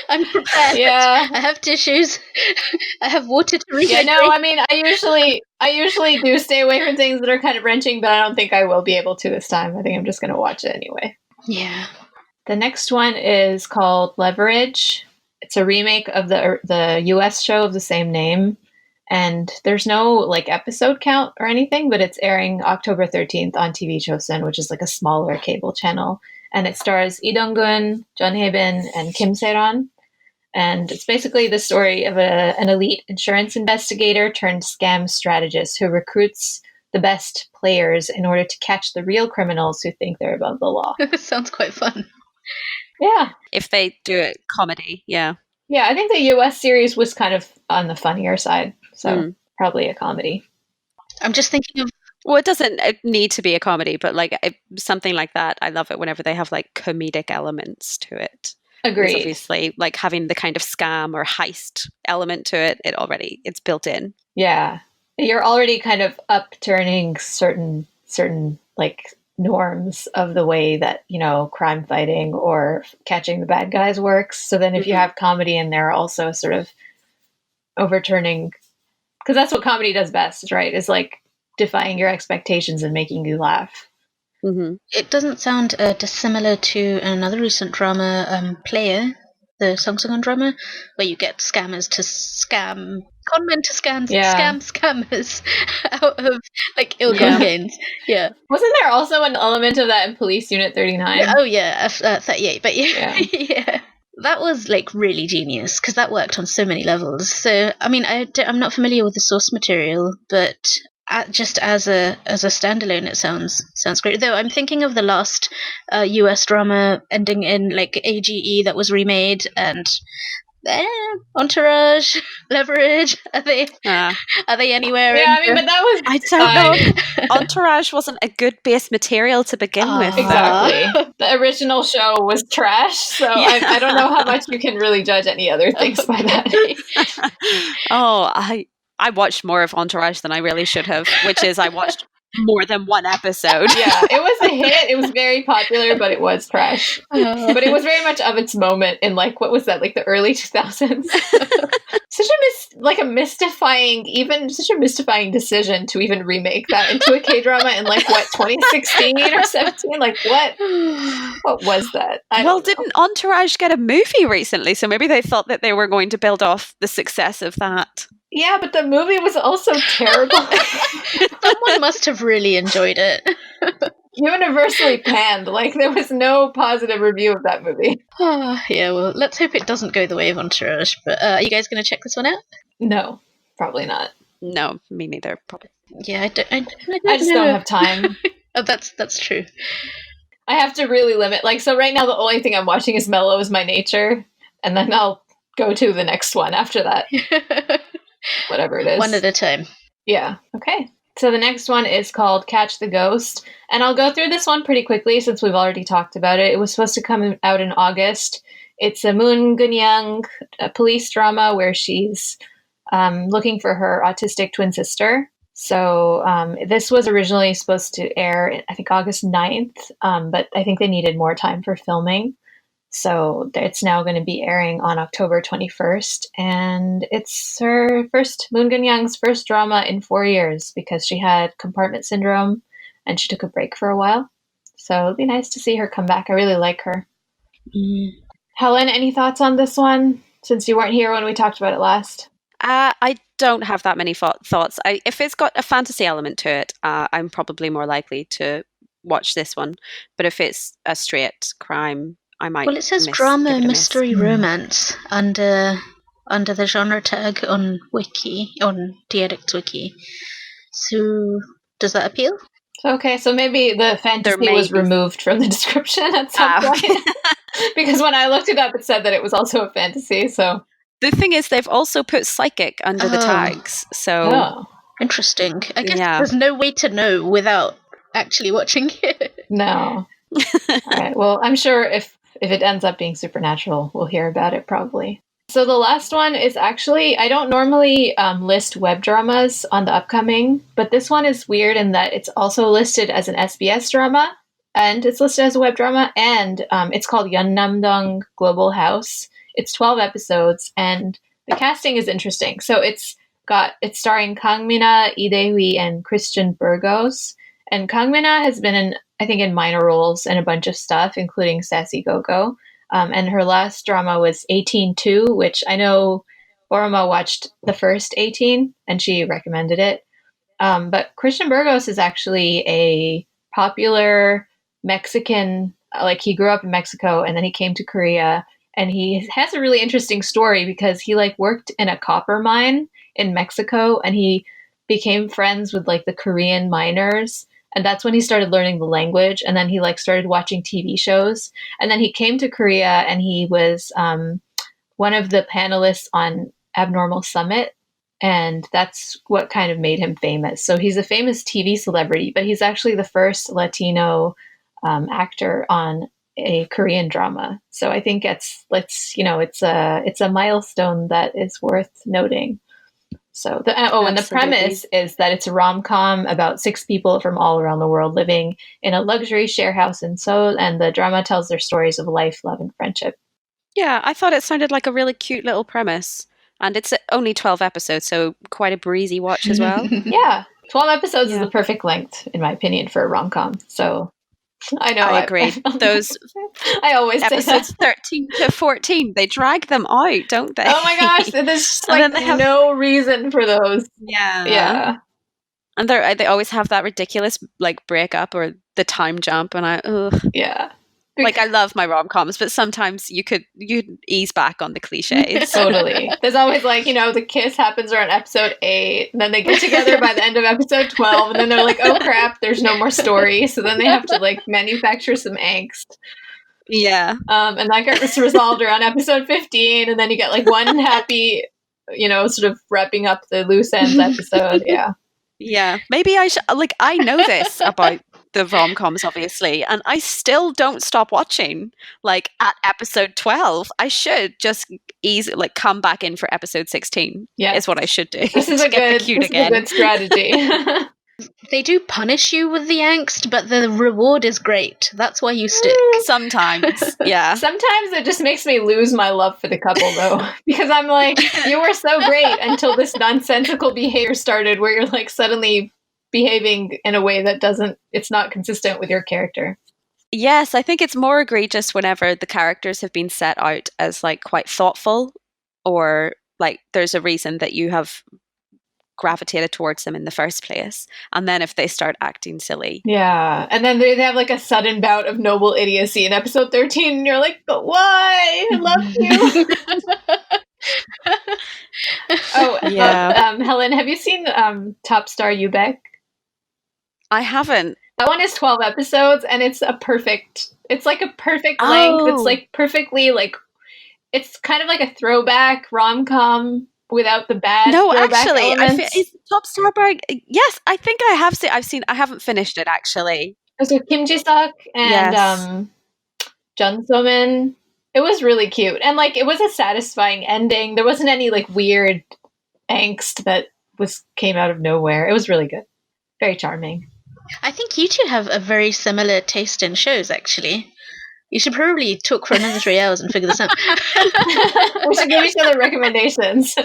I'm prepared. Yeah. I have tissues. I have water to rehydrate. Yeah, no, I mean, I usually do stay away from things that are kind of wrenching, but I don't think I will be able to this time. I think I'm just going to watch it anyway. Yeah. The next one is called Leverage. It's a remake of the US show of the same name. And there's no like episode count or anything, but it's airing October 13th on TV Chosun, which is like a smaller cable channel. And it stars Lee Dong-gun, Jeon Hae-bin, and Kim Se-ran. And it's basically the story of an elite insurance investigator turned scam strategist who recruits the best players in order to catch the real criminals who think they're above the law. Sounds quite fun. Yeah. If they do it comedy, yeah. Yeah, I think the US series was kind of on the funnier side, so probably a comedy. I'm just thinking of Well, it doesn't need to be a comedy, but like something like that. I love it whenever they have like comedic elements to it. Because Agreed. obviously, like having the kind of scam or heist element to it, it's built in. Yeah. You're already kind of upturning certain like norms of the way that, crime fighting or catching the bad guys works. So then if you have comedy in there also sort of overturning, because that's what comedy does best, right? Is like defying your expectations and making you laugh. Mm-hmm. It doesn't sound dissimilar to another recent drama, Player, the Song drama, where you get scammers to scam, conmen to scam scammers out of like ill-gotten gains. Yeah. Wasn't there also an element of that in Police Unit 39? Oh yeah, 38. But yeah. That was like really genius because that worked on so many levels. So I mean, I'm not familiar with the source material, but just as a standalone, it sounds great. Though I'm thinking of the last US drama ending in like AGE that was remade, and Entourage, Leverage. Are they anywhere? Yeah, I mean, but that was. I don't know. Entourage wasn't a good base material to begin with. Exactly. The original show was trash, so I don't know how much you can really judge any other things by that. I watched more of Entourage than I really should have, which is I watched more than one episode. Yeah, it was a hit. It was very popular, but it was trash. But it was very much of its moment in like, what was that, like the early 2000s? Such a mystifying decision to even remake that into a K-drama in like, what, 2016 or 17? Like, what was that? Didn't Entourage get a movie recently? So maybe they thought that they were going to build off the success of that. Yeah, but the movie was also terrible. Someone must have really enjoyed it. Universally panned. Like, there was no positive review of that movie. Yeah, well, let's hope it doesn't go the way of Entourage. But are you guys going to check this one out? No, probably not. No, me neither. Probably. Yeah, I just don't have time. Oh, that's true. I have to really limit. Like, so right now the only thing I'm watching is Melo Is My Nature, and then I'll go to the next one after that. Whatever it is. One at a time. Yeah. Okay. So the next one is called Catch the Ghost. And I'll go through this one pretty quickly since we've already talked about it. It was supposed to come out in August. It's a Moon Gun-young police drama where she's looking for her autistic twin sister. So this was originally supposed to air, I think, August 9th, but I think they needed more time for filming. So it's now going to be airing on October 21st. And it's Moon Gun-young's first drama in 4 years because she had compartment syndrome and she took a break for a while. So it'll be nice to see her come back. I really like her. Helen, any thoughts on this one since you weren't here when we talked about it last? I don't have that many thoughts. If it's got a fantasy element to it, I'm probably more likely to watch this one. But if it's a straight crime, I might. Well, it says drama, mystery, romance under the genre tag on Wiki, on Dialects Wiki. So does that appeal? Okay, so maybe the fantasy was removed from the description at some point. Because when I looked it up, it said that it was also a fantasy. So the thing is, they've also put psychic under the tags. So interesting. I guess there's no way to know without actually watching it. No. All right. Well, I'm sure if it ends up being supernatural, we'll hear about it probably. So the last one is actually, I don't normally list web dramas on the upcoming, but this one is weird in that it's also listed as an SBS drama, and it's listed as a web drama, and it's called Yeonnamdong Global House. It's 12 episodes, and the casting is interesting. So it's starring Kang Mina, Lee Dae-hui, and Christian Burgos. And Kang Mina has been in minor roles and a bunch of stuff, including Sassy Go-Go. And her last drama was 18-2, which I know Paroma watched the first 18, and she recommended it. But Christian Burgos is actually a popular Mexican, like he grew up in Mexico, and then he came to Korea. And he has a really interesting story because he worked in a copper mine in Mexico, and he became friends with the Korean miners. And that's when he started learning the language. And then he started watching TV shows. And then he came to Korea, and he was one of the panelists on Abnormal Summit. And that's what kind of made him famous. So he's a famous TV celebrity, but he's actually the first Latino actor on a Korean drama. So I think it's a milestone that is worth noting. So and the premise is that it's a rom-com about 6 people from all around the world living in a luxury share house in Seoul, and the drama tells their stories of life, love, and friendship. Yeah, I thought it sounded like a really cute little premise. And it's only 12 episodes, so quite a breezy watch as well. Yeah, 12 episodes is the perfect length, in my opinion, for a rom-com. So I know. I agree. Those I always episodes 13 to 14, they drag them out, don't they? Oh my gosh, there's like no reason for those. Yeah. And they always have that ridiculous like breakup or the time jump, and yeah. Like, I love my rom-coms, but sometimes you ease back on the cliches. Totally. There's always like, the kiss happens around episode 8, and then they get together by the end of episode 12, and then they're like, oh crap, there's no more story. So then they have to like manufacture some angst. Yeah. And that gets resolved around episode 15, and then you get like one happy, sort of wrapping up the loose ends episode. Yeah. Yeah. Maybe I know this about the rom-coms, obviously, and I still don't stop watching. Like at episode 12, I should just come back in for episode 16. Yeah, is what I should do. This is a good strategy. They do punish you with the angst, but the reward is great. That's why you stick. Sometimes, yeah. Sometimes it just makes me lose my love for the couple, though, because I'm like, you were so great until this nonsensical behavior started, where you're like suddenly behaving in a way that it's not consistent with your character. Yes, I think it's more egregious whenever the characters have been set out as like quite thoughtful, or like there's a reason that you have gravitated towards them in the first place, and then if they start acting silly, and then they have like a sudden bout of noble idiocy in episode 13, and you're like, but why? I love you. Helen, have you seen Top Star Ubaek? I haven't. That one is 12 episodes, and it's like a perfect length. It's like perfectly like, it's kind of like a throwback rom-com without the bad. No, actually, is Top Star Ubaek? Yes, I think I have seen. I haven't finished it actually. So Kim Ji-suk and Jun So-min. It was really cute, and like it was a satisfying ending. There wasn't any like weird angst that came out of nowhere. It was really good, very charming. I think you two have a very similar taste in shows, actually. You should probably talk for another 3 hours and figure this out. We should give each other recommendations.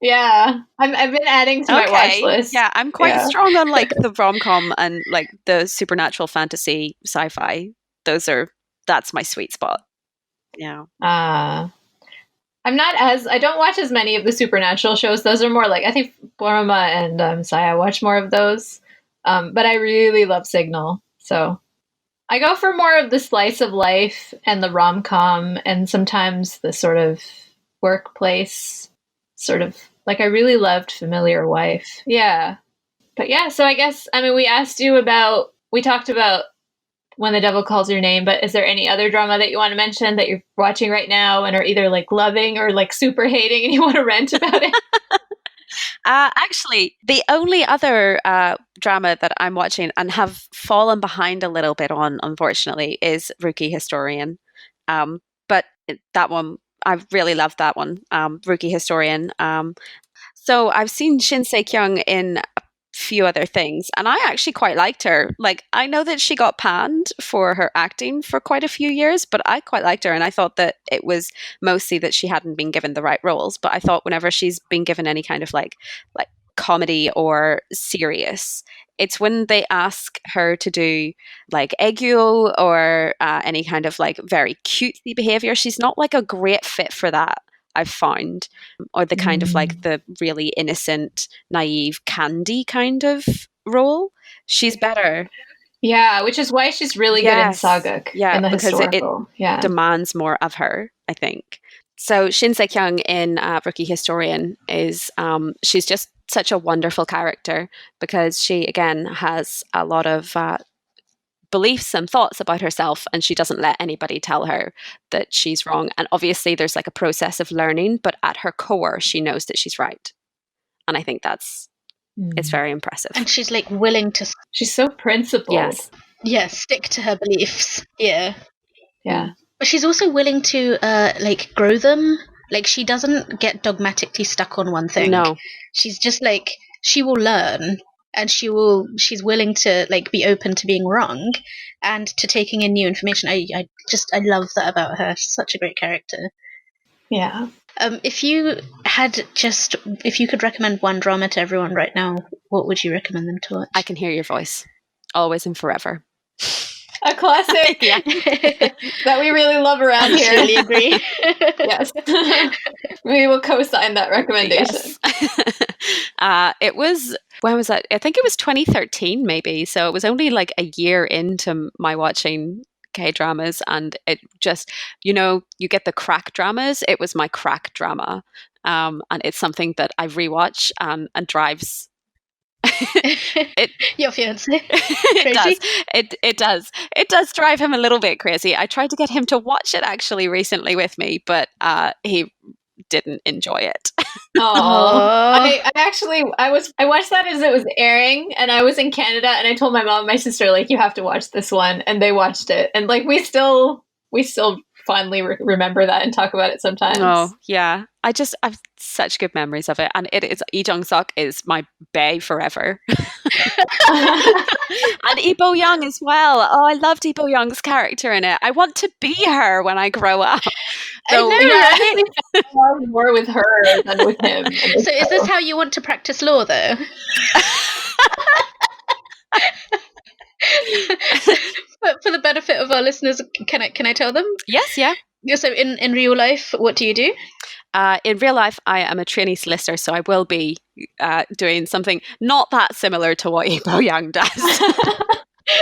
Yeah. I've been adding to my watch list. Yeah, I'm quite strong on like the rom-com and like the supernatural fantasy sci-fi. That's my sweet spot. Yeah. I don't watch as many of the supernatural shows. Those are more like, I think Paroma and Saya watch more of those. But I really love Signal. So I go for more of the slice of life and the rom-com, and sometimes the sort of workplace sort of, like, I really loved Familiar Wife. Yeah. But yeah, so I guess, we talked about When the Devil Calls Your Name, but is there any other drama that you want to mention that you're watching right now and are either like loving or like super hating and you want to rant about it? Actually, the only other drama that I'm watching and have fallen behind a little bit on, unfortunately, is Rookie Historian. But that one, I really loved that one, Rookie Historian. So I've seen Shin Se-kyung in a few other things, and I actually quite liked her. Like, I know that she got panned for her acting for quite a few years, but I quite liked her, and I thought that it was mostly that she hadn't been given the right roles. But I thought whenever she's been given any kind of like comedy or serious, it's when they ask her to do like aegyo or any kind of like very cutesy behavior, she's not like a great fit for that, I've found, or the kind of like the really innocent, naive candy kind of role. She's better. Yeah, which is why she's really good in Saguk. Yeah, in the because historical. It demands more of her, I think. So Shin Se-kyung in Rookie Historian is, she's just such a wonderful character because she, again, has a lot of beliefs and thoughts about herself, and she doesn't let anybody tell her that she's wrong. And obviously there's like a process of learning, but at her core she knows that she's right. And I think it's very impressive. And she's like willing to, She's so principled. Yes. stick to her beliefs. Yeah. Yeah. But she's also willing to like grow them. Like she doesn't get dogmatically stuck on one thing. No. She's just like, she will learn, and she's willing to like be open to being wrong and to taking in new information. I love that about her. She's such a great character. Yeah. If you could recommend one drama to everyone right now, what would you recommend them to watch? I Can Hear Your Voice. Always and Forever. A classic Yeah. that we really love around here. I totally agree. Yes. We will co-sign that recommendation. Yes. It was, when was that? I think it was 2013 maybe. So it was only like a year into my watching K-dramas, and it just, you get the crack dramas. It was my crack drama. And it's something that I rewatch and drives your fiance crazy. It does drive him a little bit crazy. I tried to get him to watch it actually recently with me, but he didn't enjoy it. I watched that as it was airing, and I was in Canada, and I told my mom and my sister, like, you have to watch this one, and they watched it, and like we still fondly remember that and talk about it sometimes. Oh yeah, I've such good memories of it, and it is Lee Jung-suk is my bae forever. And Lee Bo-young as well. Oh, I loved Lee Bo-young's character in it. I want to be her when I grow up. So, I love more with her than with him. So is this how you want to practice law, though? But for the benefit of our listeners, can I tell them? Yes, yeah. So in real life, what do you do? In real life, I am a trainee solicitor, so I will be doing something not that similar to what Lee Bo-young does.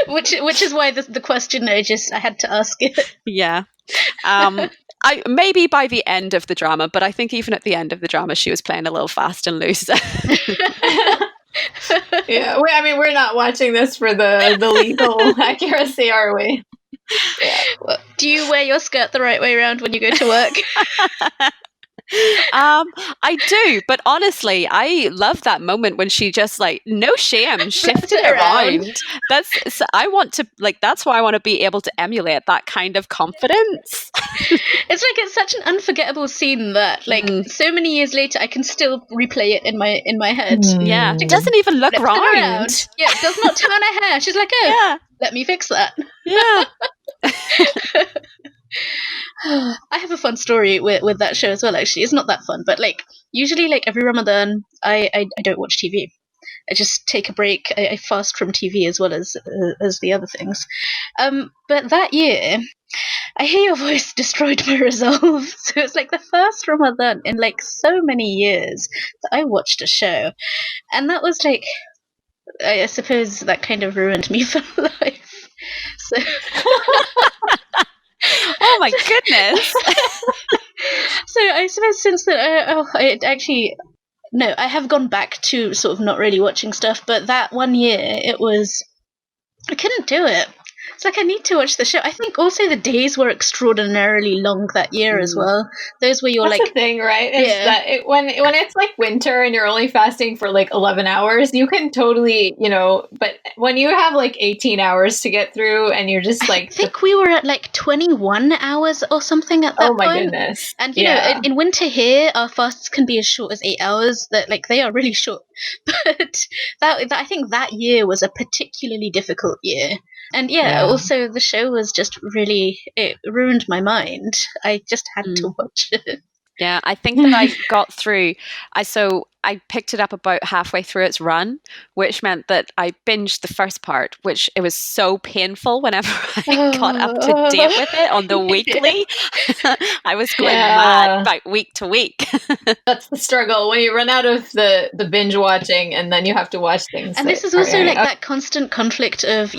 which is why the question I had to ask it. Yeah. I maybe by the end of the drama, but I think even at the end of the drama, she was playing a little fast and loose. Yeah, we're not watching this for the legal accuracy, are we? Yeah. Well, do you wear your skirt the right way around when you go to work? I do, but honestly, I love that moment when she just like no shame shifted around. That's why I want to be able to emulate that kind of confidence. It's such an unforgettable scene that so many years later I can still replay it in my head. Yeah, it doesn't even look around. Yeah, it does not turn her hair. She's like, let me fix that. Yeah. I have a fun story with that show as well, actually. It's not that fun, but usually every Ramadan I don't watch TV. I just take a break. I fast from TV as well as the other things. But that year, I Hear Your Voice destroyed my resolve. So it's the first Ramadan in so many years that I watched a show. And that was I suppose that kind of ruined me for life. So oh my goodness. So I suppose since that, I have gone back to sort of not really watching stuff, but that one year I couldn't do it. It's I need to watch the show. I think also the days were extraordinarily long that year as well. Those were your That's the thing, right? Is that when it's winter and you're only fasting for 11 hours, you can totally, but when you have 18 hours to get through and you're just I think we were at 21 hours or something at that point. Oh my goodness. And you know, in winter here, our fasts can be as short as 8 hours. That they are really short. But that I think that year was a particularly difficult year. And also the show was just really, it ruined my mind. I just had to watch it. Yeah, I think that I got through. I picked it up about halfway through its run, which meant that I binged the first part, which it was so painful whenever I got up to date with it on the weekly. I was going mad about week to week. That's the struggle when you run out of the binge watching and then you have to watch things. And this is also that constant conflict of,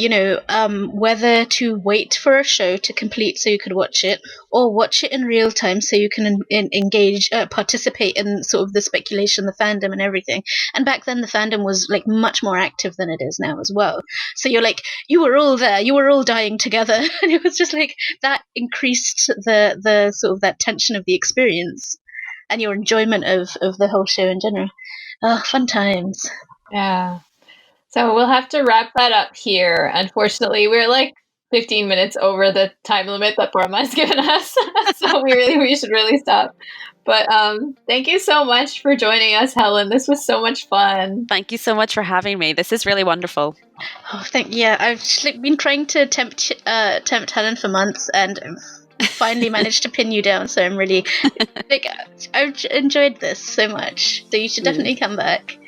whether to wait for a show to complete so you could watch it or watch it in real time so you can engage, participate in sort of the speculation, the fandom and everything. And back then the fandom was much more active than it is now as well. So you're you were all there, you were all dying together. And it was just that increased the sort of that tension of the experience and your enjoyment of the whole show in general. Oh, fun times. Yeah. So we'll have to wrap that up here. Unfortunately, we're like 15 minutes over the time limit that Paroma has given us. So we should really stop. But thank you so much for joining us, Helen. This was so much fun. Thank you so much for having me. This is really wonderful. Oh, I've been trying to tempt Helen for months, and I've finally managed to pin you down. So I'm really I've enjoyed this so much. So you should definitely come back.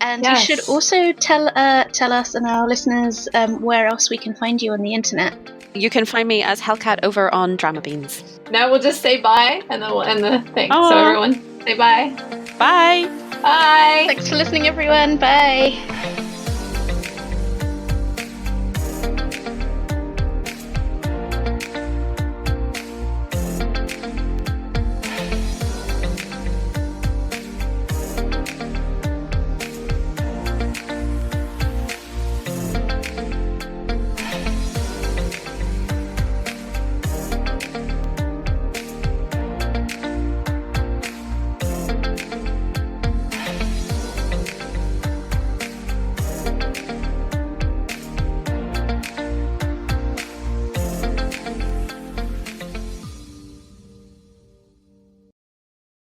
And Yes. You should also tell us and our listeners where else we can find you on the internet. You can find me as Hellcat over on Dramabeans. Now we'll just say bye, and then we'll end the thing. Aww. So everyone, say bye. Bye. Bye. Thanks for listening, everyone. Bye.